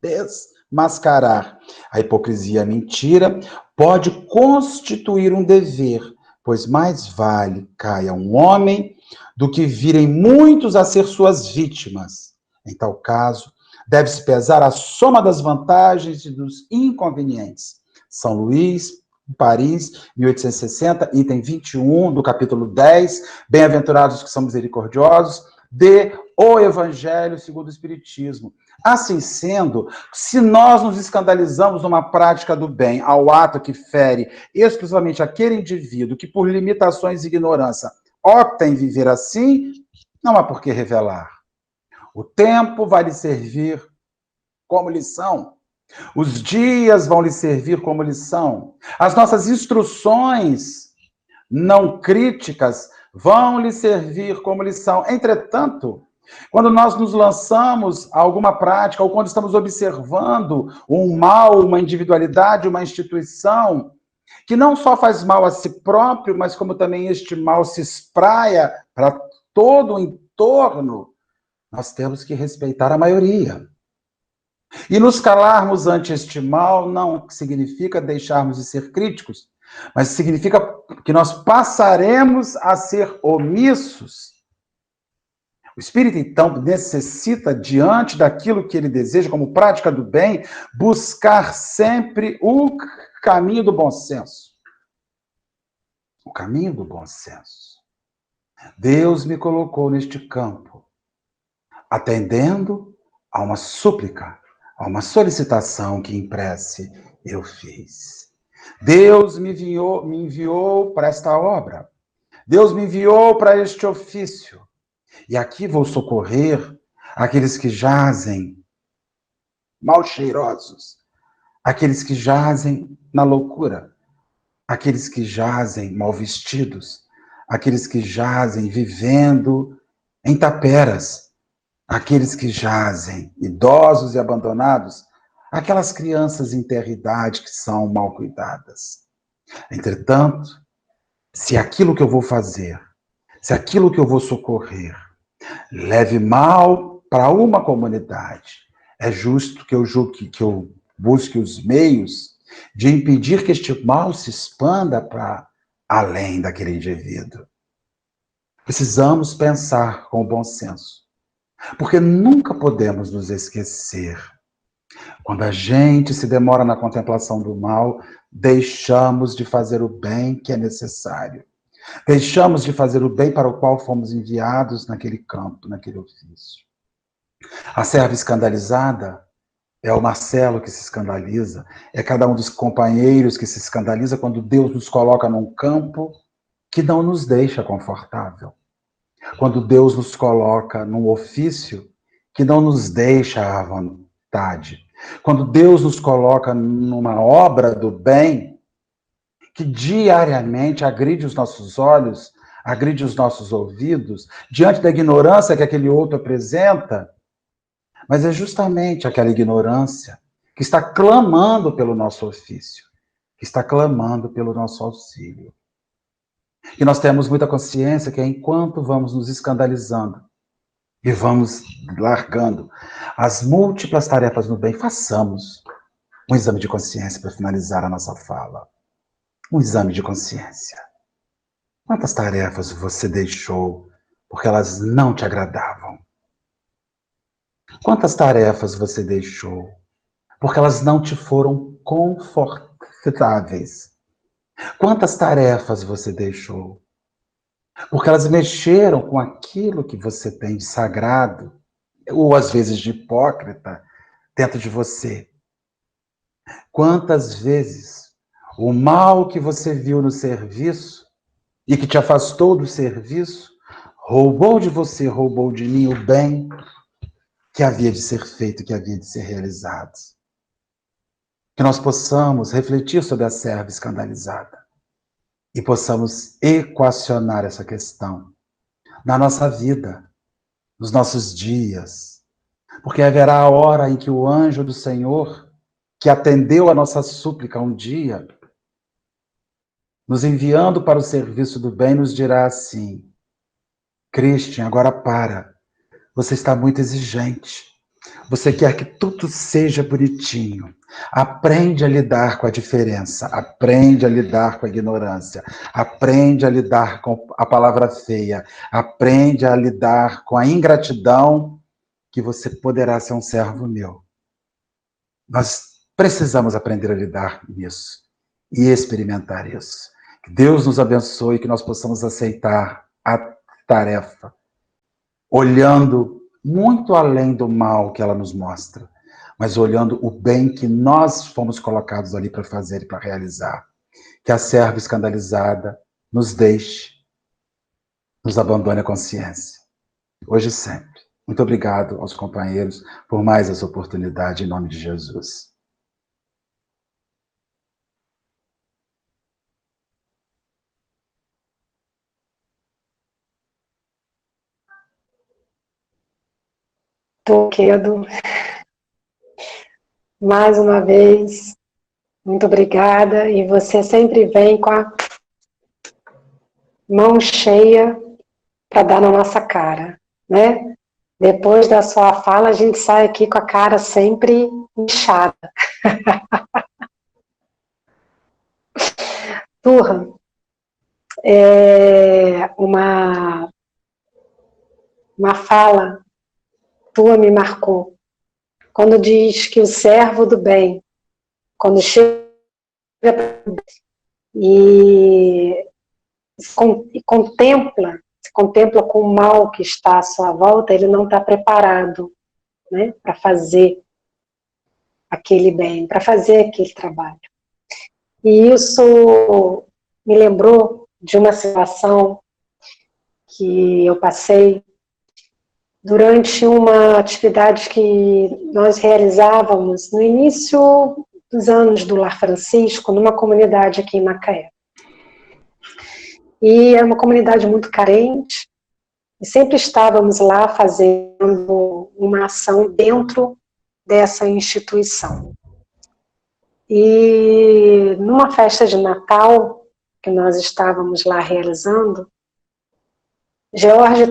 desmascarar a hipocrisia e a mentira pode constituir um dever, pois mais vale caia um homem do que virem muitos a ser suas vítimas. Em tal caso, deve-se pesar a soma das vantagens e dos inconvenientes. São Luís, Paris, 1860, item 21 do capítulo 10, Bem-aventurados que são misericordiosos, de O Evangelho segundo o Espiritismo. Assim sendo, se nós nos escandalizamos numa prática do bem, ao ato que fere exclusivamente aquele indivíduo que, por limitações e ignorância, opta em viver assim, não há por que revelar. O tempo vai lhe servir como lição. Os dias vão lhe servir como lição. As nossas instruções não críticas vão lhe servir como lição. Entretanto, quando nós nos lançamos a alguma prática, ou quando estamos observando um mal, uma individualidade, uma instituição, que não só faz mal a si próprio, mas como também este mal se espraia para todo o entorno, nós temos que respeitar a maioria. E nos calarmos ante este mal não significa deixarmos de ser críticos, mas significa que nós passaremos a ser omissos. O espírito, então, necessita, diante daquilo que ele deseja como prática do bem, buscar sempre o caminho do bom senso. O caminho do bom senso. Deus me colocou neste campo, atendendo a uma súplica, a uma solicitação que em prece eu fiz. Deus me enviou para esta obra. Deus me enviou para este ofício. E aqui vou socorrer aqueles que jazem mal cheirosos, aqueles que jazem na loucura, aqueles que jazem mal vestidos, aqueles que jazem vivendo em taperas, aqueles que jazem idosos e abandonados, aquelas crianças em terra idade que são mal cuidadas. Entretanto, se aquilo que eu vou fazer, se aquilo que eu vou socorrer leve mal para uma comunidade, é justo que eu busque os meios de impedir que este mal se expanda para além daquele indivíduo. Precisamos pensar com bom senso, porque nunca podemos nos esquecer. Quando a gente se demora na contemplação do mal, deixamos de fazer o bem que é necessário. Deixamos de fazer o bem para o qual fomos enviados naquele campo, naquele ofício. A serva escandalizada é o Marcelo que se escandaliza, é cada um dos companheiros que se escandaliza quando Deus nos coloca num campo que não nos deixa confortável. Quando Deus nos coloca num ofício que não nos deixa à vontade. Quando Deus nos coloca numa obra do bem que diariamente agride os nossos olhos, agride os nossos ouvidos, diante da ignorância que aquele outro apresenta, mas é justamente aquela ignorância que está clamando pelo nosso ofício, que está clamando pelo nosso auxílio. E nós temos muita consciência que enquanto vamos nos escandalizando e vamos largando as múltiplas tarefas no bem, façamos um exame de consciência para finalizar a nossa fala. Um exame de consciência. Quantas tarefas você deixou porque elas não te agradavam? Quantas tarefas você deixou porque elas não te foram confortáveis? Quantas tarefas você deixou porque elas mexeram com aquilo que você tem de sagrado, ou às vezes de hipócrita, dentro de você? Quantas vezes o mal que você viu no serviço e que te afastou do serviço roubou de você, roubou de mim o bem que havia de ser feito, que havia de ser realizado. Que nós possamos refletir sobre a serva escandalizada e possamos equacionar essa questão na nossa vida, nos nossos dias, porque haverá a hora em que o anjo do Senhor, que atendeu a nossa súplica um dia, nos enviando para o serviço do bem, nos dirá assim: Christian, agora para, você está muito exigente. Você quer que tudo seja bonitinho. Aprende a lidar com a diferença. Aprende a lidar com a ignorância. Aprende a lidar com a palavra feia. Aprende a lidar com a ingratidão, que você poderá ser um servo meu. Nós precisamos aprender a lidar nisso e experimentar isso. Que Deus nos abençoe, que nós possamos aceitar a tarefa, olhando muito além do mal que ela nos mostra, mas olhando o bem que nós fomos colocados ali para fazer e para realizar. Que a serva escandalizada nos deixe, nos abandone a consciência, hoje e sempre. Muito obrigado aos companheiros por mais essa oportunidade, em nome de Jesus. Toquedo, mais uma vez, muito obrigada. E você sempre vem com a mão cheia para dar na nossa cara, né? Depois da sua fala, a gente sai aqui com a cara sempre inchada. Turra, uma fala tua me marcou. Quando diz que o servo do bem, quando chega e se contempla com o mal que está à sua volta, ele não está preparado, né, para fazer aquele bem, para fazer aquele trabalho. E isso me lembrou de uma situação que eu passei durante uma atividade que nós realizávamos no início dos anos do Lar Francisco, numa comunidade aqui em Macaé. E é uma comunidade muito carente, e sempre estávamos lá fazendo uma ação dentro dessa instituição. E numa festa de Natal, que nós estávamos lá realizando, George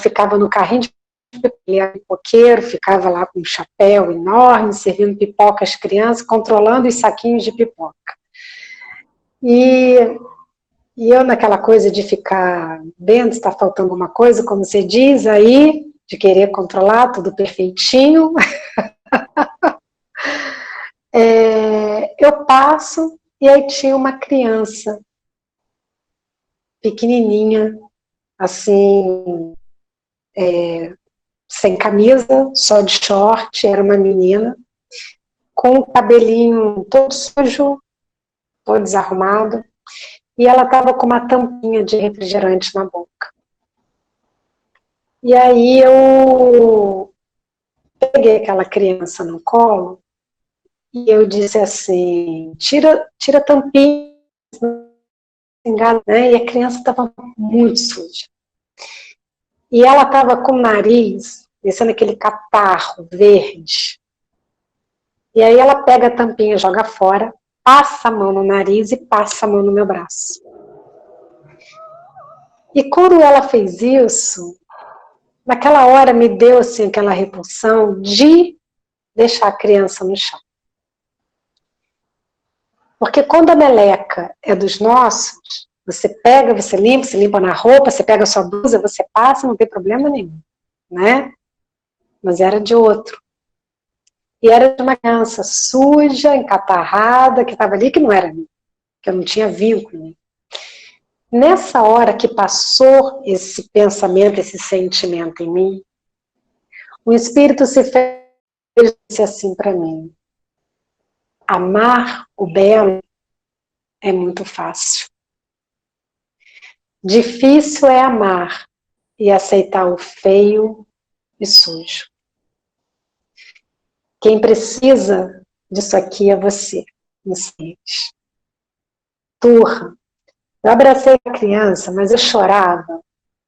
ficava no carrinho de pipoca, ele era pipoqueiro, ficava lá com um chapéu enorme, servindo pipoca às crianças, controlando os saquinhos de pipoca. E eu naquela coisa de ficar vendo se está faltando alguma coisa, como você diz aí, de querer controlar tudo perfeitinho, eu passo e aí tinha uma criança pequenininha, assim, sem camisa, só de short, era uma menina, com o cabelinho todo sujo, todo desarrumado, e ela estava com uma tampinha de refrigerante na boca. E aí eu peguei aquela criança no colo e eu disse assim, tira a tampinha, né? E a criança estava muito suja. E ela estava com o nariz, descendo aquele catarro verde. E aí ela pega a tampinha, joga fora, passa a mão no nariz e passa a mão no meu braço. E quando ela fez isso, naquela hora me deu assim, aquela repulsão de deixar a criança no chão. Porque quando a meleca é dos nossos, você pega, você limpa na roupa, você pega a sua blusa, você passa, não tem problema nenhum, né? Mas era de outro. E era de uma criança suja, encatarrada, que estava ali, que não era minha, que eu não tinha vínculo. Nessa hora que passou esse pensamento, esse sentimento em mim, o Espírito se fez assim para mim. amar o belo é muito fácil. Difícil é amar e aceitar o feio e sujo. Quem precisa disso aqui é você, inocente. Turra. Eu abracei a criança, mas eu chorava.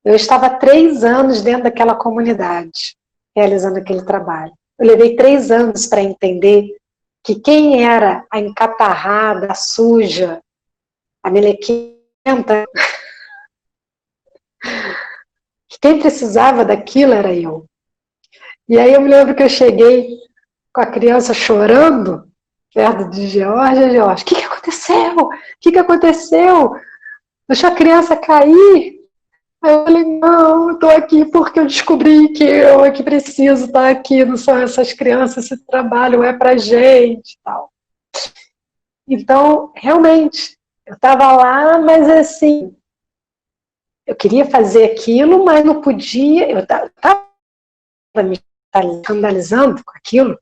Eu estava 3 anos dentro daquela comunidade, realizando aquele trabalho. Eu levei 3 anos para entender que quem era a encatarrada, a suja, a melequenta, que quem precisava daquilo era eu. E aí eu me lembro que eu cheguei com a criança chorando, perto de Georgia, Georgia, o que aconteceu? O que aconteceu? Deixou a criança cair? Aí eu falei, não, eu estou aqui porque eu descobri que eu é que preciso estar aqui, não são essas crianças, esse trabalho é pra gente, tal. Então, realmente, eu estava lá, mas assim, eu queria fazer aquilo, mas não podia, eu estava me escandalizando com aquilo.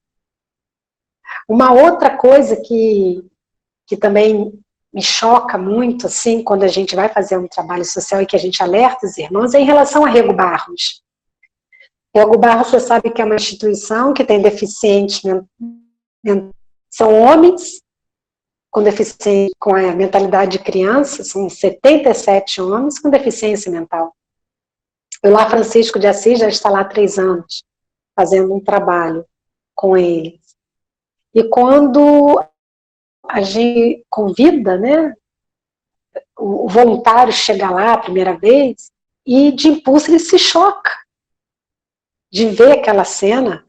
Uma outra coisa que também me choca muito, assim, quando a gente vai fazer um trabalho social e que a gente alerta os irmãos, é em relação a Rego Barros. Rego Barros, você sabe que é uma instituição que tem deficientes, são homens com deficiência, com a mentalidade de criança, são 77 homens com deficiência mental. O Lar Francisco de Assis já está lá há 3 anos, fazendo um trabalho com eles. E quando a gente convida, né, o voluntário chega lá a primeira vez, e de impulso ele se choca de ver aquela cena,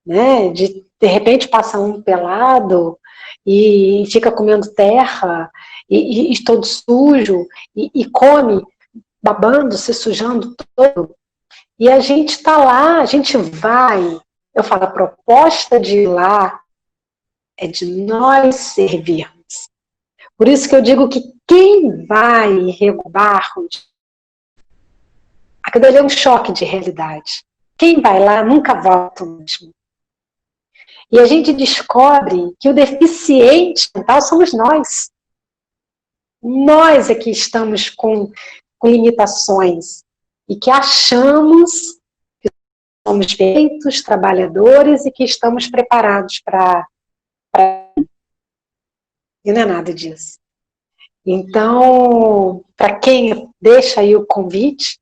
né, de repente passa um pelado e fica comendo terra e todo sujo e come babando, se sujando todo. E a gente está lá, a gente vai, eu falo, a proposta de ir lá é de nós servirmos. Por isso que eu digo que quem vai em Rego Barros, aquilo ali é um choque de realidade. Quem vai lá nunca volta mesmo. E a gente descobre que o deficiente mental somos nós. Nós é que estamos com limitações e que achamos que somos feitos, trabalhadores e que estamos preparados para... E não é nada disso. Então, para quem deixa aí o convite,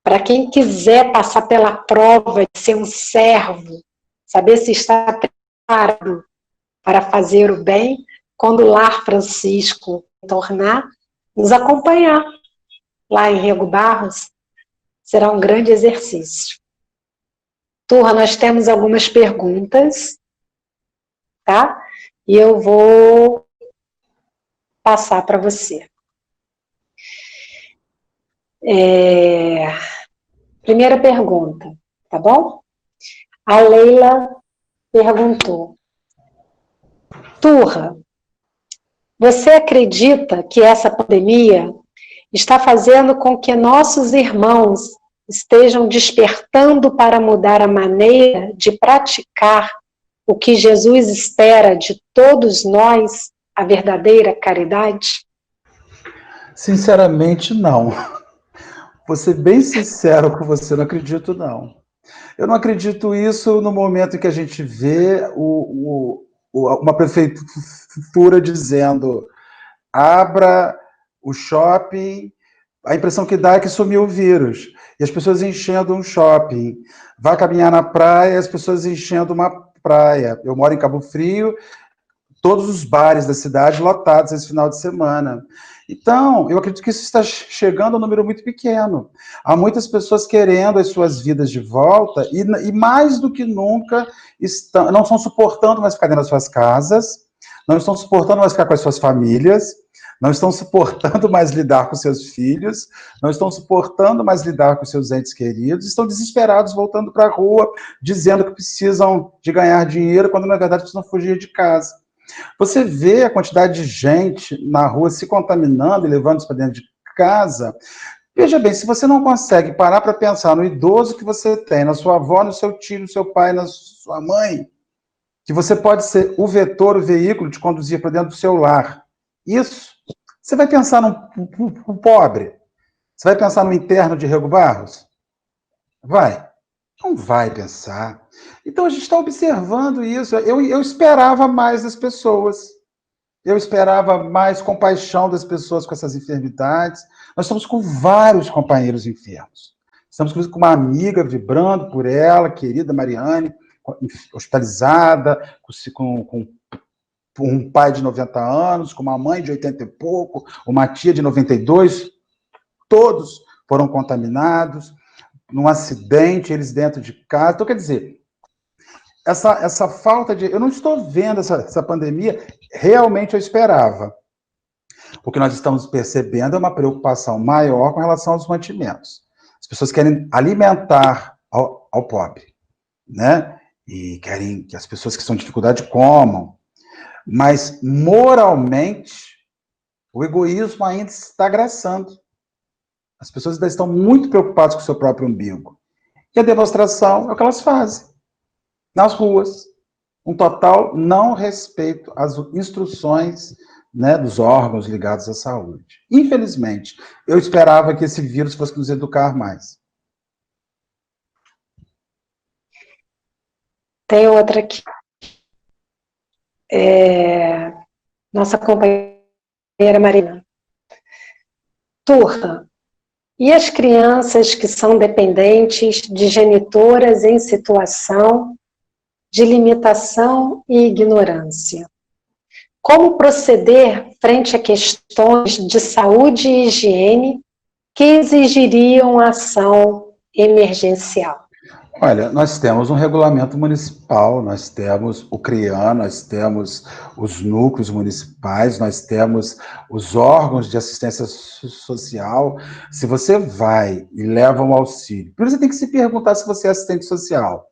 para quem quiser passar pela prova de ser um servo, saber se está preparado para fazer o bem, quando o Lar Francisco tornar, nos acompanhar lá em Rego Barros, será um grande exercício. Turra, nós temos algumas perguntas, tá? E eu vou passar para você. Primeira pergunta, tá bom? A Leila perguntou: Turra, você acredita que essa pandemia está fazendo com que nossos irmãos estejam despertando para mudar a maneira de praticar o que Jesus espera de todos nós, a verdadeira caridade? Sinceramente, não. Vou ser bem sincero com você, não acredito, não. Eu não acredito isso no momento em que a gente vê uma prefeitura dizendo abra o shopping, a impressão que dá é que sumiu o vírus, e as pessoas enchendo um shopping. Vai caminhar na praia, as pessoas enchendo uma praia. Eu moro em Cabo Frio, todos os bares da cidade lotados esse final de semana. Então, eu acredito que isso está chegando a um número muito pequeno. Há muitas pessoas querendo as suas vidas de volta e mais do que nunca, não estão suportando mais ficar dentro das suas casas, não estão suportando mais ficar com as suas famílias, não estão suportando mais lidar com seus filhos, não estão suportando mais lidar com seus entes queridos, estão desesperados voltando para a rua, dizendo que precisam de ganhar dinheiro, quando na verdade precisam fugir de casa. Você vê a quantidade de gente na rua se contaminando e levando isso para dentro de casa. Veja bem, se você não consegue parar para pensar no idoso que você tem, na sua avó, no seu tio, no seu pai, na sua mãe, que você pode ser o vetor, o veículo de conduzir para dentro do seu lar. Isso. Você vai pensar no pobre? Você vai pensar no interno de Rego Barros? Vai. Não vai pensar. Então, a gente está observando isso. Eu esperava mais das pessoas. Eu esperava mais compaixão das pessoas com essas enfermidades. Nós estamos com vários companheiros enfermos. Estamos com uma amiga vibrando por ela, querida Mariane, hospitalizada, com um pai de 90 anos, com uma mãe de 80 e pouco, uma tia de 92. Todos foram contaminados num acidente, eles dentro de casa. Então, quer dizer, essa falta de... Eu não estou vendo essa pandemia, realmente eu esperava. O que nós estamos percebendo é uma preocupação maior com relação aos mantimentos. As pessoas querem alimentar ao pobre, né? E querem que as pessoas que estão em dificuldade comam. Mas, moralmente, o egoísmo ainda está agraçando. As pessoas ainda estão muito preocupadas com o seu próprio umbigo. E a demonstração é o que elas fazem. Nas ruas, um total não respeito às instruções, né, dos órgãos ligados à saúde. Infelizmente, eu esperava que esse vírus fosse nos educar mais. Tem outra aqui. Nossa companheira Marina. Turra, e as crianças que são dependentes de genitoras em situação de limitação e ignorância? Como proceder frente a questões de saúde e higiene que exigiriam ação emergencial? Olha, nós temos um regulamento municipal, nós temos o CREAM, nós temos os núcleos municipais, nós temos os órgãos de assistência social. Se você vai e leva um auxílio, primeiro você tem que se perguntar se você é assistente social,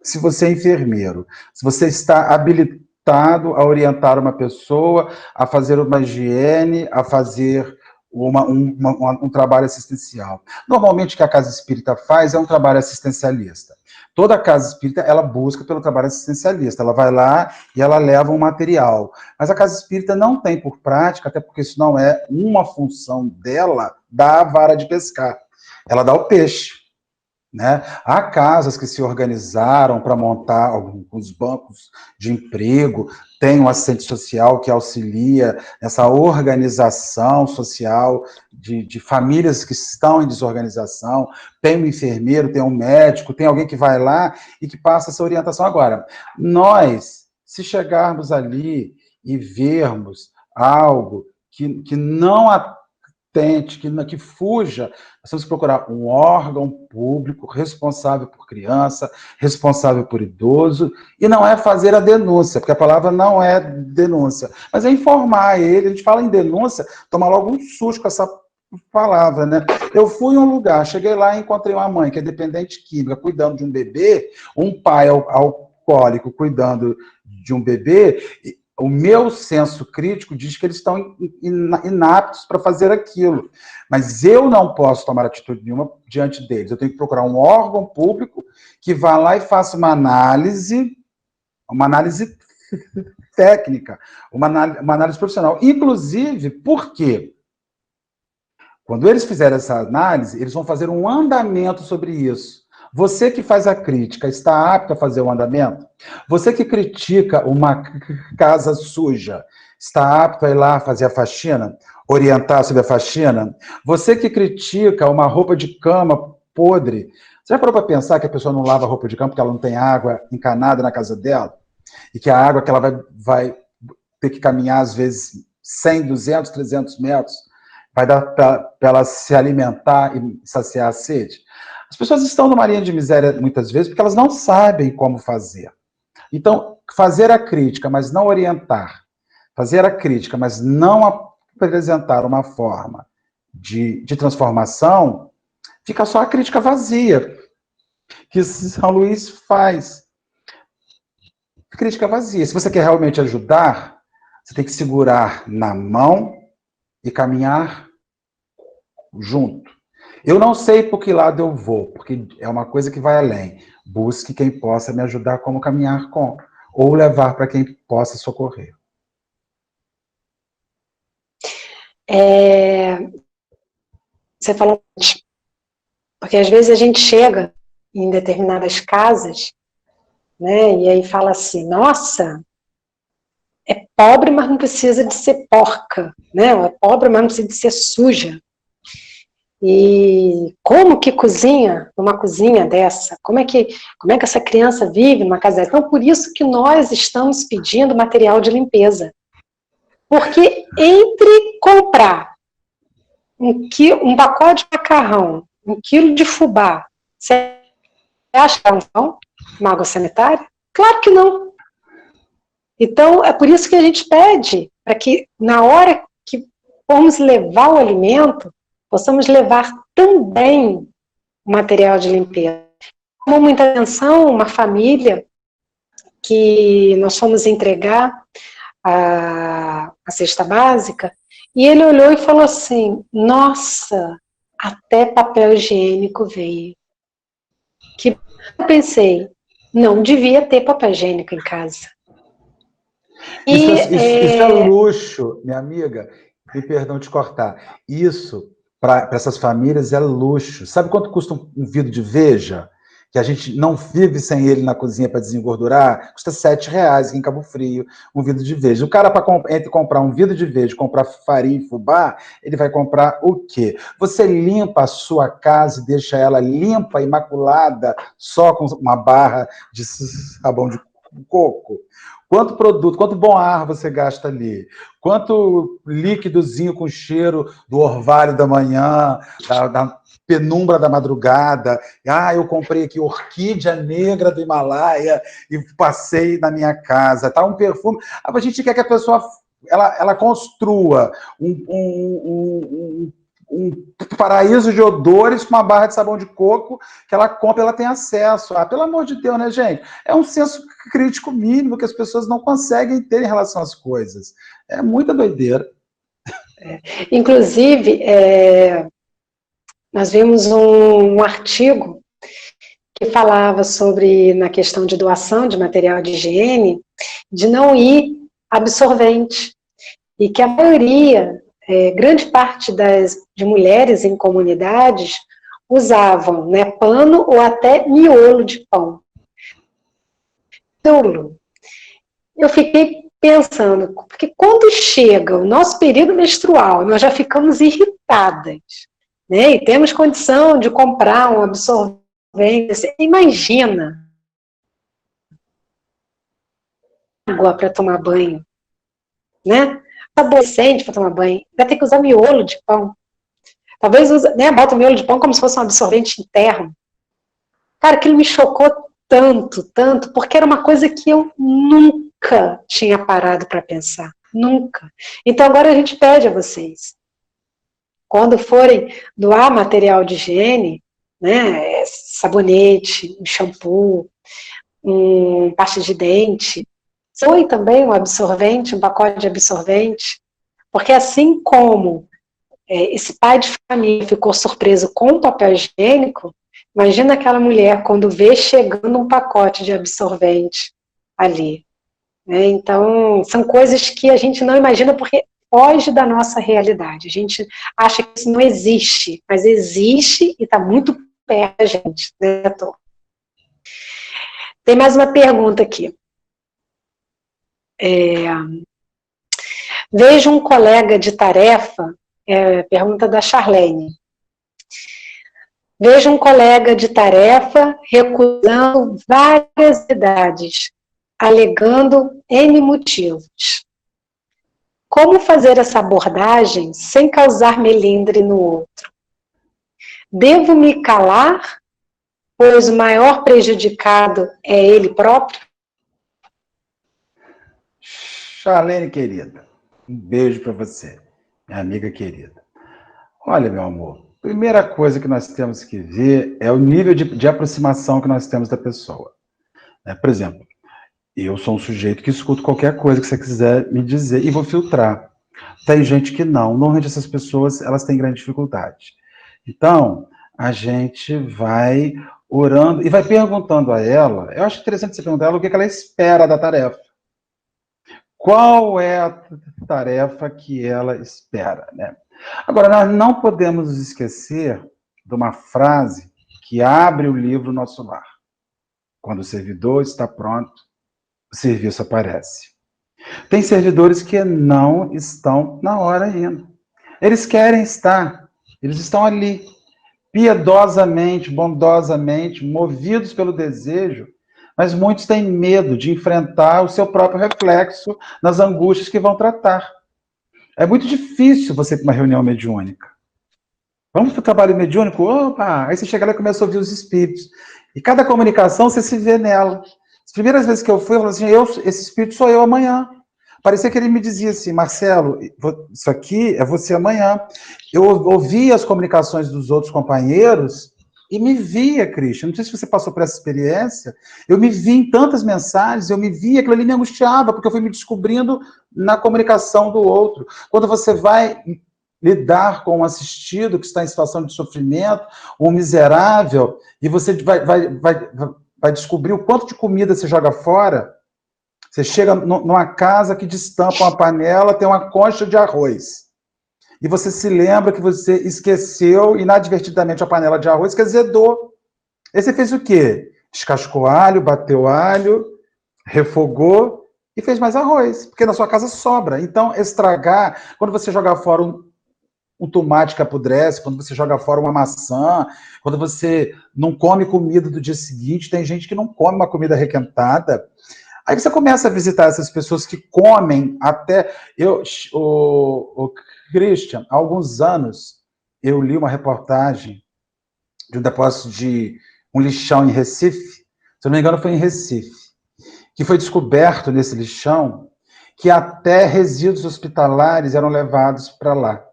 se você é enfermeiro, se você está habilitado a orientar uma pessoa, a fazer uma higiene, a fazer um trabalho assistencial. Normalmente o que a Casa Espírita faz é um trabalho assistencialista. Toda Casa Espírita, ela busca pelo trabalho assistencialista, ela vai lá e ela leva um material. Mas a Casa Espírita não tem por prática, até porque isso não é uma função dela, dar a vara de pescar. Ela dá o peixe. Né? Há casas que se organizaram para montar alguns bancos de emprego, tem um assistente social que auxilia nessa organização social de famílias que estão em desorganização, tem um enfermeiro, tem um médico, tem alguém que vai lá e que passa essa orientação. Agora, nós, se chegarmos ali e vermos algo que não atente, que fuja, nós temos que procurar um órgão público responsável por criança, responsável por idoso, e não é fazer a denúncia, porque a palavra não é denúncia, mas é informar ele. A gente fala em denúncia, toma logo um susto com essa palavra, né? Eu fui em um lugar, cheguei lá e encontrei uma mãe que é dependente química, cuidando de um bebê, um pai alcoólico cuidando de um bebê. O meu senso crítico diz que eles estão inaptos para fazer aquilo. Mas eu não posso tomar atitude nenhuma diante deles. Eu tenho que procurar um órgão público que vá lá e faça uma análise técnica, uma análise profissional. Inclusive, por quê? Quando eles fizerem essa análise, eles vão fazer um andamento sobre isso. Você que faz a crítica, está apto a fazer o andamento? Você que critica uma casa suja, está apto a ir lá fazer a faxina? Orientar sobre a faxina? Você que critica uma roupa de cama podre, você já parou para pensar que a pessoa não lava a roupa de cama porque ela não tem água encanada na casa dela? E que a água que ela vai ter que caminhar, às vezes, 100, 200, 300 metros, vai dar para ela se alimentar e saciar a sede? As pessoas estão numa linha de miséria, muitas vezes, porque elas não sabem como fazer. Então, fazer a crítica, mas não orientar, fazer a crítica, mas não apresentar uma forma de transformação, fica só a crítica vazia, que São Luís faz. Crítica vazia. Se você quer realmente ajudar, você tem que segurar na mão e caminhar junto. Eu não sei por que lado eu vou, porque é uma coisa que vai além. Busque quem possa me ajudar como caminhar com ou levar para quem possa socorrer. Você falou, porque às vezes a gente chega em determinadas casas, né, e aí fala assim, nossa, é pobre, mas não precisa de ser porca, né, é pobre, mas não precisa de ser suja. E como que cozinha numa cozinha dessa? Como é que essa criança vive numa casa dessa? Então, por isso que nós estamos pedindo material de limpeza. Porque entre comprar um pacote de macarrão, 1 quilo de fubá, você acha que é uma água sanitária? Claro que não. Então, é por isso que a gente pede, para que na hora que formos levar o alimento, possamos levar também o material de limpeza. Chamou muita atenção uma família que nós fomos entregar a cesta básica, e ele olhou e falou assim, nossa, até papel higiênico veio. Que eu pensei, não devia ter papel higiênico em casa. Isso é luxo, minha amiga, e perdão te cortar, isso para essas famílias é luxo. Sabe quanto custa um vidro de Veja? Que a gente não vive sem ele na cozinha para desengordurar? Custa R$7 aqui em Cabo Frio, um vidro de Veja. O cara, entre comprar um vidro de Veja e comprar farinha e fubá, ele vai comprar o quê? Você limpa a sua casa e deixa ela limpa, imaculada, só com uma barra de sabão de coco? Quanto produto, quanto bom ar você gasta ali? Quanto líquidozinho com cheiro do orvalho da manhã, da penumbra da madrugada. Ah, eu comprei aqui orquídea negra do Himalaia e passei na minha casa. Tá um perfume. A gente quer que a pessoa ela construa um paraíso de odores com uma barra de sabão de coco que ela compra, ela tem acesso. Ah, pelo amor de Deus, né, gente? É um senso crítico mínimo que as pessoas não conseguem ter em relação às coisas. É muita doideira. Inclusive, nós vimos um artigo que falava sobre, na questão de doação de material de higiene, de não ir absorvente. E que a maioria, grande parte de mulheres em comunidades usavam, né, pano ou até miolo de pão. Eu fiquei pensando, porque quando chega o nosso período menstrual, nós já ficamos irritadas, né, e temos condição de comprar um absorvente. Você imagina água para tomar banho, né? Adolescente para tomar banho, vai ter que usar miolo de pão. Talvez bota o miolo de pão como se fosse um absorvente interno. Cara, aquilo me chocou tanto, tanto, porque era uma coisa que eu nunca tinha parado para pensar. Nunca. Então agora a gente pede a vocês, quando forem doar material de higiene, né, sabonete, um shampoo, pasta de dente, doe também um absorvente, um pacote de absorvente, porque assim como esse pai de família ficou surpreso com o papel higiênico, imagina aquela mulher quando vê chegando um pacote de absorvente ali. Né? Então, são coisas que a gente não imagina porque foge da nossa realidade. A gente acha que isso não existe, mas existe e está muito perto da gente. Né, Tom? Tem mais uma pergunta aqui. Vejo um colega de tarefa, pergunta da Charlene. Vejo um colega de tarefa recusando várias idades, alegando N motivos. Como fazer essa abordagem sem causar melindre no outro? Devo me calar, pois o maior prejudicado é ele próprio? Charlene, querida, um beijo para você, minha amiga querida. Olha, meu amor, primeira coisa que nós temos que ver é o nível de aproximação que nós temos da pessoa. Por exemplo, eu sou um sujeito que escuto qualquer coisa que você quiser me dizer e vou filtrar. Tem gente que não. Normalmente essas pessoas, elas têm grande dificuldade. Então, a gente vai orando, e vai perguntando a ela, eu acho interessante você perguntar a ela o que ela espera da tarefa. Qual é a tarefa que ela espera, né? Agora, nós não podemos nos esquecer de uma frase que abre o livro Nosso Lar. Quando o servidor está pronto, o serviço aparece. Tem servidores que não estão na hora ainda. Eles querem estar, eles estão ali, piedosamente, bondosamente, movidos pelo desejo, mas muitos têm medo de enfrentar o seu próprio reflexo nas angústias que vão tratar. É muito difícil você ir para uma reunião mediúnica. Vamos para o trabalho mediúnico? Opa! Aí você chega lá e começa a ouvir os espíritos. E cada comunicação você se vê nela. As primeiras vezes que eu fui, eu falei assim, esse espírito sou eu amanhã. Parecia que ele me dizia assim, Marcelo, isso aqui é você amanhã. Eu ouvia as comunicações dos outros companheiros e me via, Cristian. Não sei se você passou por essa experiência. Eu me vi em tantas mensagens, eu me via, aquilo ali me angustiava, porque eu fui me descobrindo na comunicação do outro. Quando você vai lidar com um assistido que está em situação de sofrimento, um miserável, e você vai descobrir o quanto de comida você joga fora. Você chega numa casa que destampa uma panela, tem uma concha de arroz. E você se lembra que você esqueceu inadvertidamente a panela de arroz, que azedou. Aí você fez o quê? Descascou alho, bateu alho, refogou e fez mais arroz, porque na sua casa sobra. Então, estragar, quando você joga fora um tomate que apodrece, quando você joga fora uma maçã, quando você não come comida do dia seguinte, tem gente que não come uma comida requentada. Aí você começa a visitar essas pessoas que comem até... O Christian, há alguns anos, eu li uma reportagem de um depósito de um lixão em Recife, se eu não me engano foi em Recife, que foi descoberto nesse lixão que até resíduos hospitalares eram levados para lá.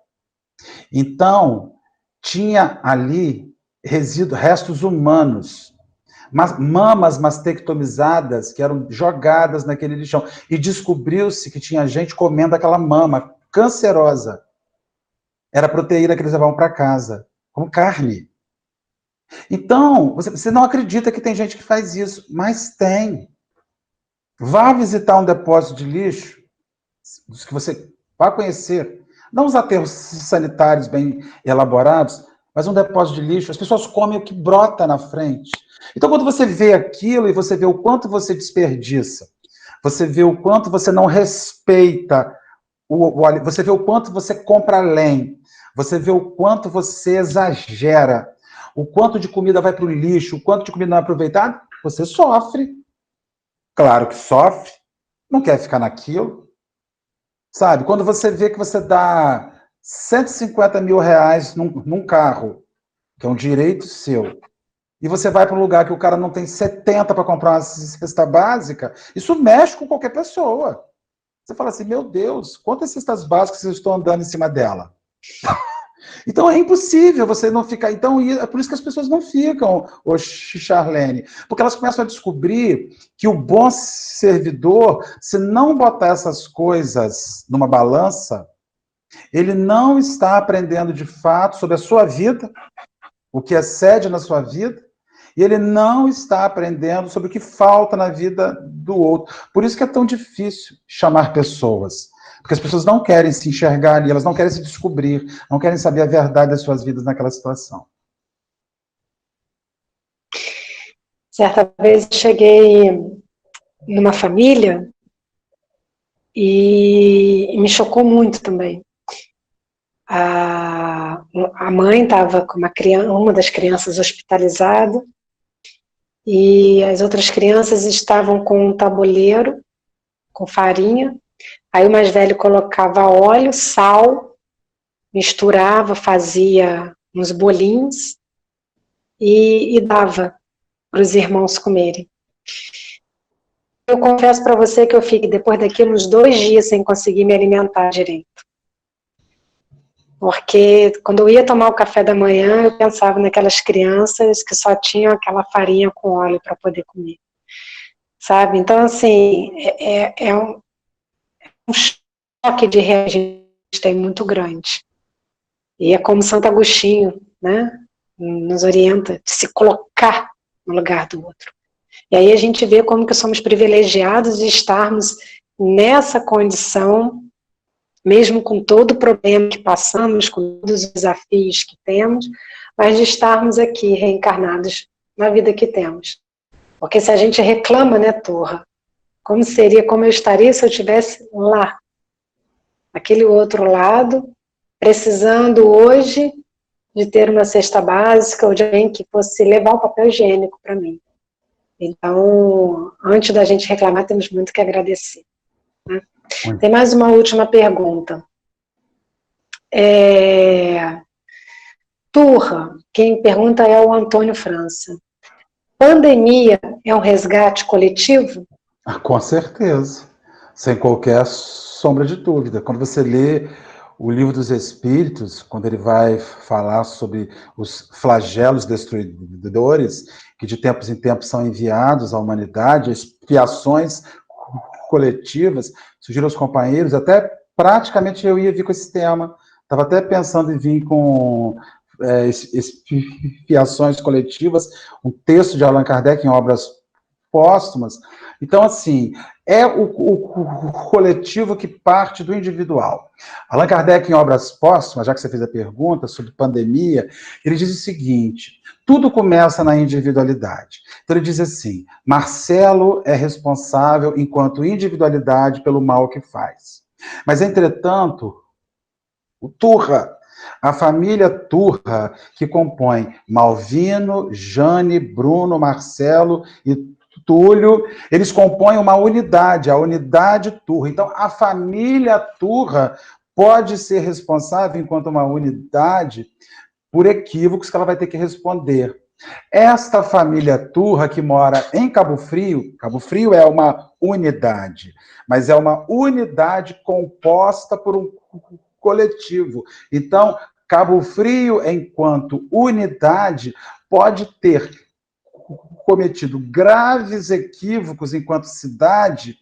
Então, tinha ali restos humanos, mamas mastectomizadas que eram jogadas naquele lixão. E descobriu-se que tinha gente comendo aquela mama cancerosa. Era a proteína que eles levavam para casa, como carne. Então, você não acredita que tem gente que faz isso, mas tem. Vá visitar um depósito de lixo, dos que você vai conhecer. Não os aterros sanitários bem elaborados, mas um depósito de lixo. As pessoas comem o que brota na frente. Então, quando você vê aquilo e você vê o quanto você desperdiça, você vê o quanto você não respeita, você vê o quanto você compra além, você vê o quanto você exagera, o quanto de comida vai para o lixo, o quanto de comida não é aproveitada, você sofre. Claro que sofre, não quer ficar naquilo. Sabe, quando você vê que você dá 150 mil reais num carro, que é um direito seu, e você vai para um lugar que o cara não tem 70 para comprar uma cesta básica, isso mexe com qualquer pessoa. Você fala assim, meu Deus, quantas cestas básicas eu estou andando em cima dela? Então é impossível você não ficar... Então é por isso que as pessoas não ficam, Charlene, porque elas começam a descobrir que o bom servidor, se não botar essas coisas numa balança, ele não está aprendendo de fato sobre a sua vida, o que excede na sua vida, e ele não está aprendendo sobre o que falta na vida do outro. Por isso que é tão difícil chamar pessoas. Porque as pessoas não querem se enxergar ali, elas não querem se descobrir, não querem saber a verdade das suas vidas naquela situação. Certa vez eu cheguei numa família e me chocou muito também. A mãe estava com uma das crianças hospitalizada e as outras crianças estavam com um tabuleiro com farinha. Aí o mais velho colocava óleo, sal, misturava, fazia uns bolinhos e dava para os irmãos comerem. Eu confesso para você que eu fiquei, depois daquilo, uns 2 dias sem conseguir me alimentar direito. Porque quando eu ia tomar o café da manhã, eu pensava naquelas crianças que só tinham aquela farinha com óleo para poder comer. Sabe? Então, assim, é um choque de realidade muito grande. E é como Santo Agostinho, né, nos orienta, de se colocar no lugar do outro. E aí a gente vê como que somos privilegiados de estarmos nessa condição, mesmo com todo o problema que passamos, com todos os desafios que temos, mas de estarmos aqui reencarnados na vida que temos. Porque se a gente reclama, né, Turra, como eu estaria se eu estivesse lá, naquele outro lado, precisando hoje de ter uma cesta básica ou de alguém que fosse levar o papel higiênico para mim. Então, antes da gente reclamar, temos muito que agradecer. Né? Tem mais uma última pergunta. Turra, quem pergunta é o Antônio França. Pandemia é um resgate coletivo? Com certeza, sem qualquer sombra de dúvida. Quando você lê o Livro dos Espíritos, quando ele vai falar sobre os flagelos destruidores, que de tempos em tempos são enviados à humanidade, expiações coletivas, sugiro aos companheiros, até praticamente eu ia vir com esse tema, estava até pensando em vir com expiações coletivas, um texto de Allan Kardec em obras póstumas. Então, assim, é o coletivo que parte do individual. Allan Kardec, em obras póstumas, já que você fez a pergunta sobre pandemia, ele diz o seguinte: tudo começa na individualidade. Então, ele diz assim: Marcelo é responsável, enquanto individualidade, pelo mal que faz. Mas, entretanto, o Turra, a família Turra, que compõe Malvino, Jane, Bruno, Marcelo e Túlio, eles compõem uma unidade, a unidade Turra. Então, a família Turra pode ser responsável, enquanto uma unidade, por equívocos que ela vai ter que responder. Esta família Turra, que mora em Cabo Frio é uma unidade, mas é uma unidade composta por um coletivo. Então, Cabo Frio, enquanto unidade, pode ter cometido graves equívocos enquanto cidade,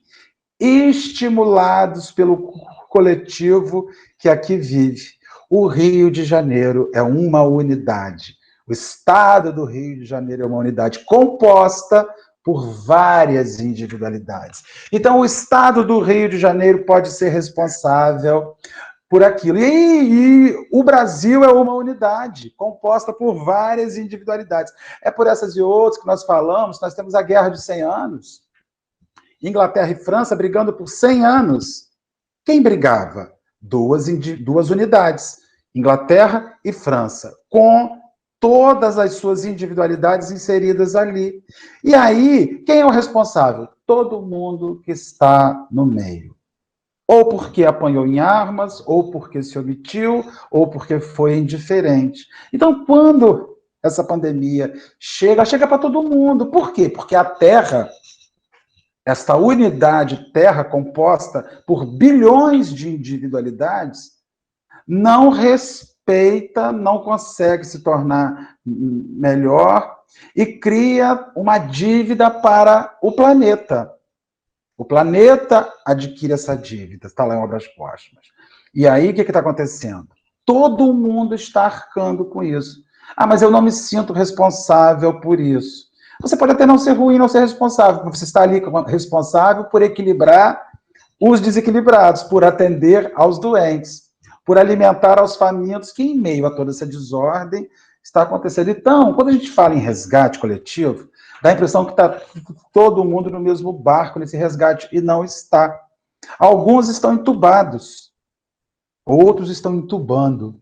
estimulados pelo coletivo que aqui vive. O Rio de Janeiro é uma unidade. O estado do Rio de Janeiro é uma unidade composta por várias individualidades. Então, o estado do Rio de Janeiro pode ser responsável por aquilo. E o Brasil é uma unidade, composta por várias individualidades. É por essas e outras que nós falamos, nós temos a Guerra de 100 anos, Inglaterra e França brigando por 100 anos. Quem brigava? Duas unidades, Inglaterra e França, com todas as suas individualidades inseridas ali. E aí, quem é o responsável? Todo mundo que está no meio. Ou porque apanhou em armas, ou porque se omitiu, ou porque foi indiferente. Então, quando essa pandemia chega para todo mundo. Por quê? Porque a Terra, esta unidade Terra composta por bilhões de individualidades, não respeita, não consegue se tornar melhor e cria uma dívida para o planeta. O planeta adquire essa dívida, está lá em obras póstumas. E aí, o que está acontecendo? Todo mundo está arcando com isso. Ah, mas eu não me sinto responsável por isso. Você pode até não ser ruim, não ser responsável, mas você está ali responsável por equilibrar os desequilibrados, por atender aos doentes, por alimentar aos famintos, que em meio a toda essa desordem está acontecendo. Então, quando a gente fala em resgate coletivo, dá a impressão que está todo mundo no mesmo barco, nesse resgate, e não está. Alguns estão entubados, outros estão entubando.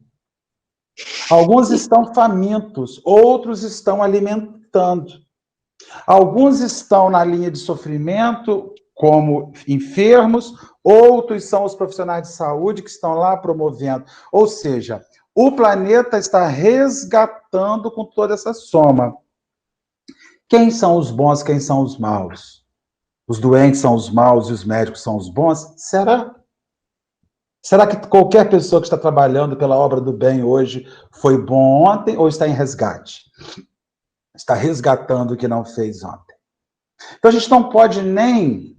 Alguns estão famintos, outros estão alimentando. Alguns estão na linha de sofrimento, como enfermos, outros são os profissionais de saúde que estão lá promovendo. Ou seja, o planeta está resgatando com toda essa soma. Quem são os bons, quem são os maus? Os doentes são os maus e os médicos são os bons? Será? Será que qualquer pessoa que está trabalhando pela obra do bem hoje foi bom ontem ou está em resgate? Está resgatando o que não fez ontem. Então a gente não pode nem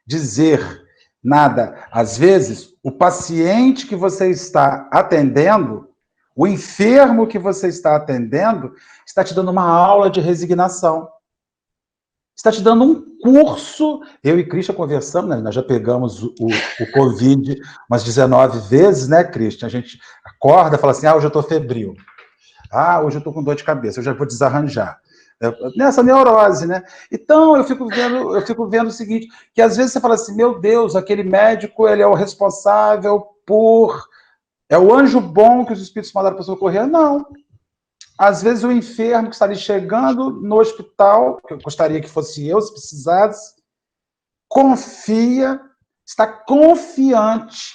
dizer nada. Às vezes, o paciente que você está atendendo, o enfermo que você está atendendo, está te dando uma aula de resignação. está te dando um curso. Eu e Christian conversamos, né? Nós já pegamos o Covid umas 19 vezes, né, Christian? A gente acorda e fala assim, hoje eu estou febril. Hoje eu estou com dor de cabeça, eu já vou desarranjar. Nessa neurose, né? Então, eu fico vendo o seguinte, que às vezes você fala assim, meu Deus, aquele médico, ele é o responsável por... É o anjo bom que os espíritos mandaram para socorrer? Não. Às vezes o enfermo que está ali chegando no hospital, que eu gostaria que fosse eu, se precisasse, está confiante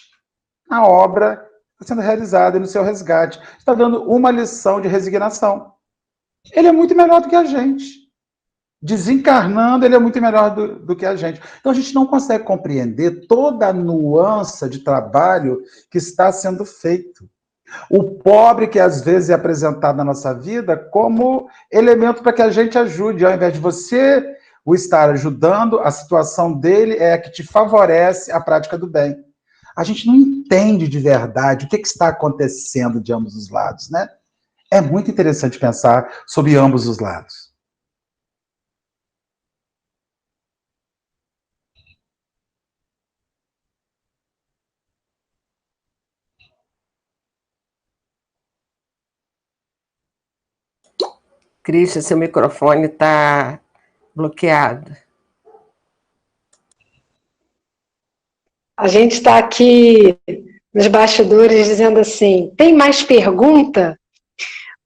na obra que está sendo realizada e no seu resgate. Está dando uma lição de resignação. Ele é muito melhor do que a gente. Desencarnando, ele é muito melhor do que a gente. Então, a gente não consegue compreender toda a nuance de trabalho que está sendo feito. O pobre que às vezes é apresentado na nossa vida como elemento para que a gente ajude, ao invés de você o estar ajudando, a situação dele é a que te favorece a prática do bem. A gente não entende de verdade o que está acontecendo de ambos os lados, né? É muito interessante pensar sobre ambos os lados. Christian, seu microfone está bloqueado. A gente está aqui nos bastidores dizendo assim, tem mais pergunta?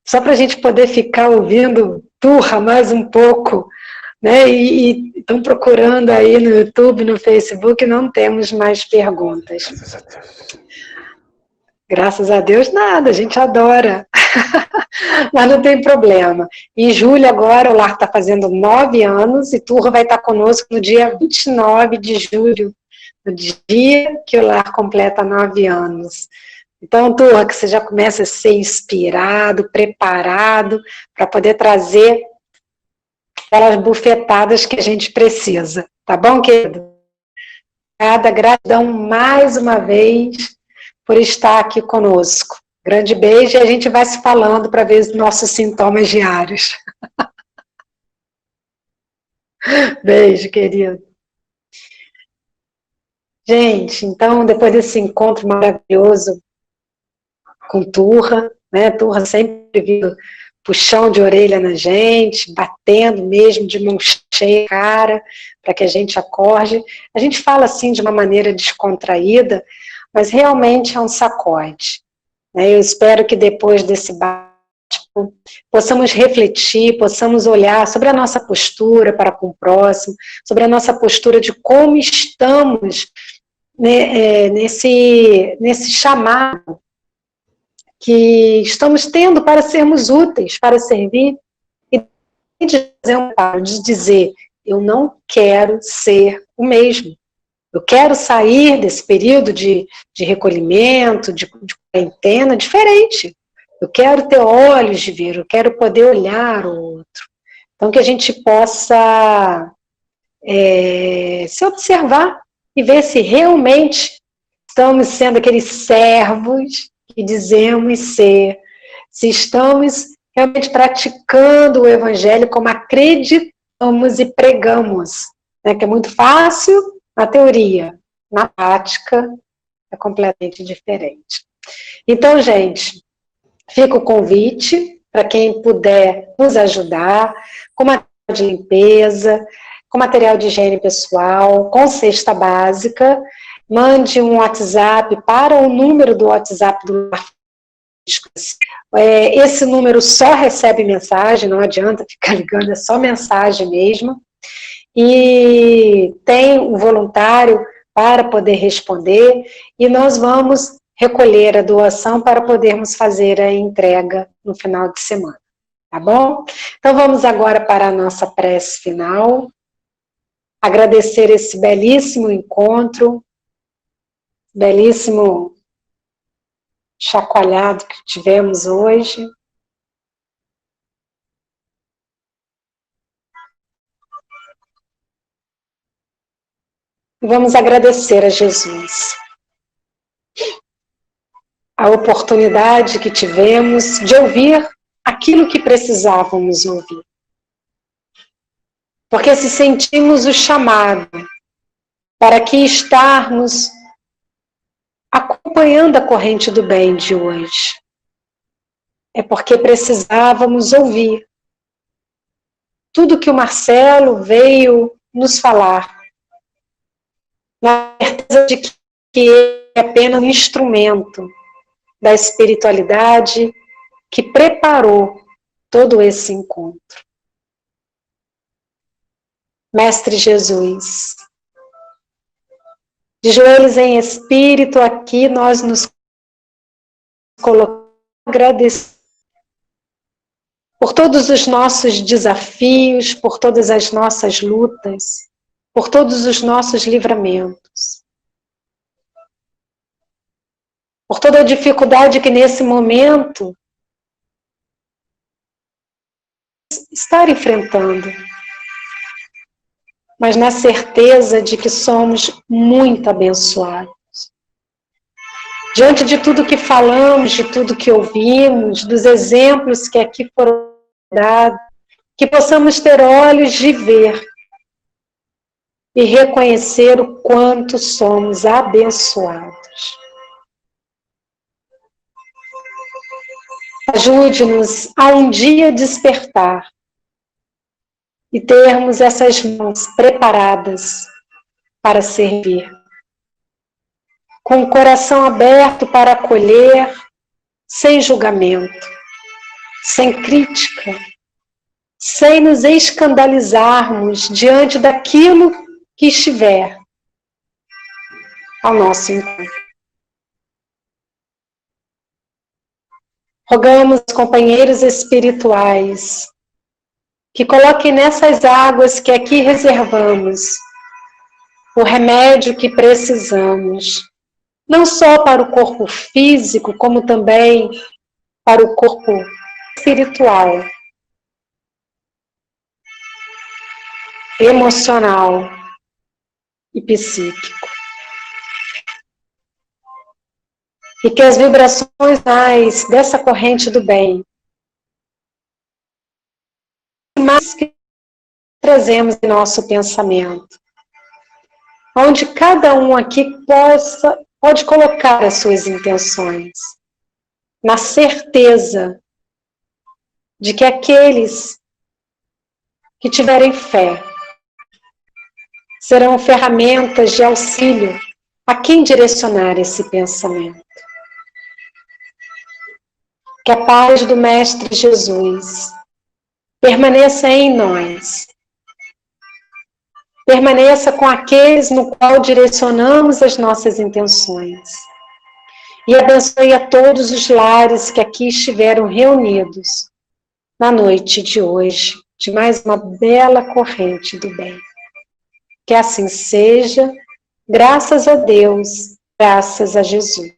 Só para a gente poder ficar ouvindo Turra mais um pouco, né? E estão procurando aí no YouTube, no Facebook, não temos mais perguntas. Graças a Deus, nada, a gente adora. Mas não tem problema. Em julho agora o lar está fazendo 9 anos e Turra vai estar conosco no dia 29 de julho, no dia que o lar completa 9 anos. Então, Turra, que você já começa a ser inspirado, preparado para poder trazer aquelas bufetadas que a gente precisa. Tá bom, querido? Gratidão mais uma vez por estar aqui conosco. Grande beijo e a gente vai se falando para ver os nossos sintomas diários. Beijo, querido. Gente, então, depois desse encontro maravilhoso com Turra, né? Turra sempre vindo puxão de orelha na gente, batendo mesmo de mão cheia, cara, para que a gente acorde. A gente fala assim de uma maneira descontraída, mas realmente é um sacode. Eu espero que depois desse bate-papo possamos refletir, possamos olhar sobre a nossa postura para com o próximo, sobre a nossa postura de como estamos, né, nesse chamado que estamos tendo para sermos úteis, para servir, e de dizer, eu não quero ser o mesmo. Eu quero sair desse período de recolhimento, de quarentena, diferente. Eu quero ter olhos de ver, eu quero poder olhar o outro. Então, que a gente possa se observar e ver se realmente estamos sendo aqueles servos que dizemos ser, se estamos realmente praticando o Evangelho como acreditamos e pregamos, né? Que é muito fácil na teoria, na prática é completamente diferente. Então, gente, fica o convite para quem puder nos ajudar com material de limpeza, com material de higiene pessoal, com cesta básica, mande um WhatsApp para o número do WhatsApp do Lar. Esse número só recebe mensagem, não adianta ficar ligando, é só mensagem mesmo. E tem um voluntário para poder responder, e nós vamos recolher a doação para podermos fazer a entrega no final de semana, tá bom? Então vamos agora para a nossa prece final, agradecer esse belíssimo encontro, belíssimo chacoalhado que tivemos hoje. Vamos agradecer a Jesus a oportunidade que tivemos de ouvir aquilo que precisávamos ouvir. porque se sentimos o chamado para aqui estarmos acompanhando a corrente do bem de hoje, é porque precisávamos ouvir tudo que o Marcelo veio nos falar, na certeza de que ele é apenas um instrumento da espiritualidade que preparou todo esse encontro. Mestre Jesus, de joelhos em espírito aqui, nós nos colocamos agradecidos por todos os nossos desafios, por todas as nossas lutas, por todos os nossos livramentos, por toda a dificuldade que nesse momento estar enfrentando, mas na certeza de que somos muito abençoados. Diante de tudo que falamos, de tudo que ouvimos, dos exemplos que aqui foram dados, que possamos ter olhos de ver e reconhecer o quanto somos abençoados. Ajude-nos a um dia despertar e termos essas mãos preparadas para servir, com o coração aberto para acolher, sem julgamento, sem crítica, sem nos escandalizarmos diante daquilo que estiver ao nosso encontro. Rogamos aos companheiros espirituais que coloquem nessas águas que aqui reservamos o remédio que precisamos, não só para o corpo físico, como também para o corpo espiritual, emocional e psíquico. E que as vibrações dessa corrente do bem, mais que trazemos em nosso pensamento, onde cada um aqui pode colocar as suas intenções, na certeza de que aqueles que tiverem fé serão ferramentas de auxílio a quem direcionar esse pensamento. Que a paz do Mestre Jesus permaneça em nós, permaneça com aqueles no qual direcionamos as nossas intenções, e abençoe a todos os lares que aqui estiveram reunidos na noite de hoje, de mais uma bela corrente do bem. Que assim seja, graças a Deus, graças a Jesus.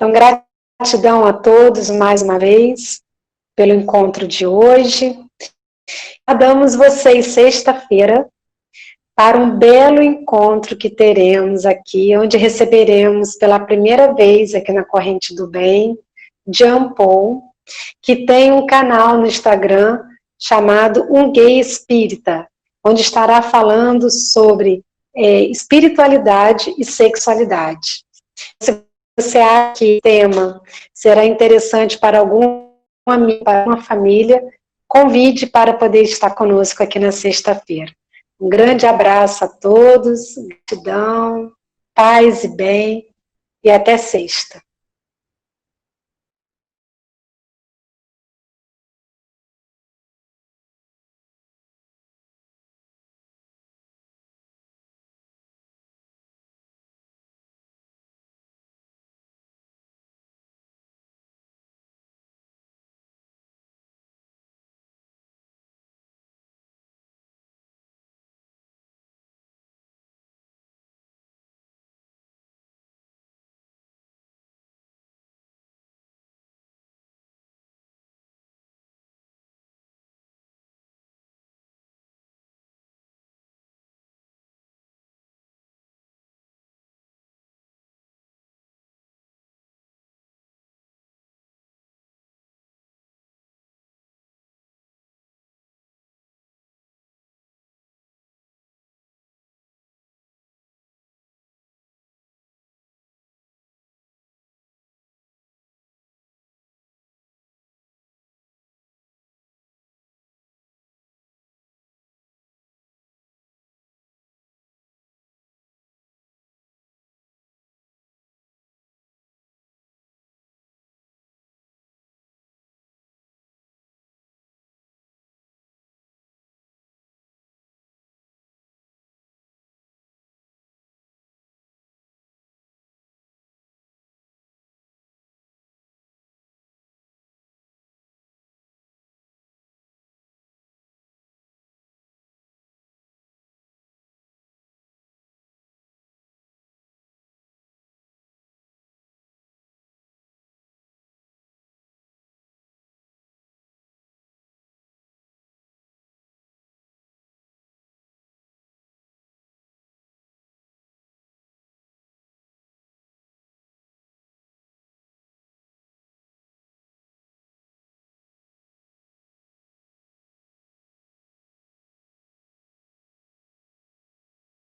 Então, gratidão a todos mais uma vez pelo encontro de hoje. Aguardamos vocês sexta-feira para um belo encontro que teremos aqui, onde receberemos pela primeira vez aqui na Corrente do Bem, Jean Paul, que tem um canal no Instagram chamado Um Gay Espírita, onde estará falando sobre espiritualidade e sexualidade. Se você acha que o tema será interessante para algum amigo, para uma família, convide para poder estar conosco aqui na sexta-feira. Um grande abraço a todos, gratidão, paz e bem, e até sexta.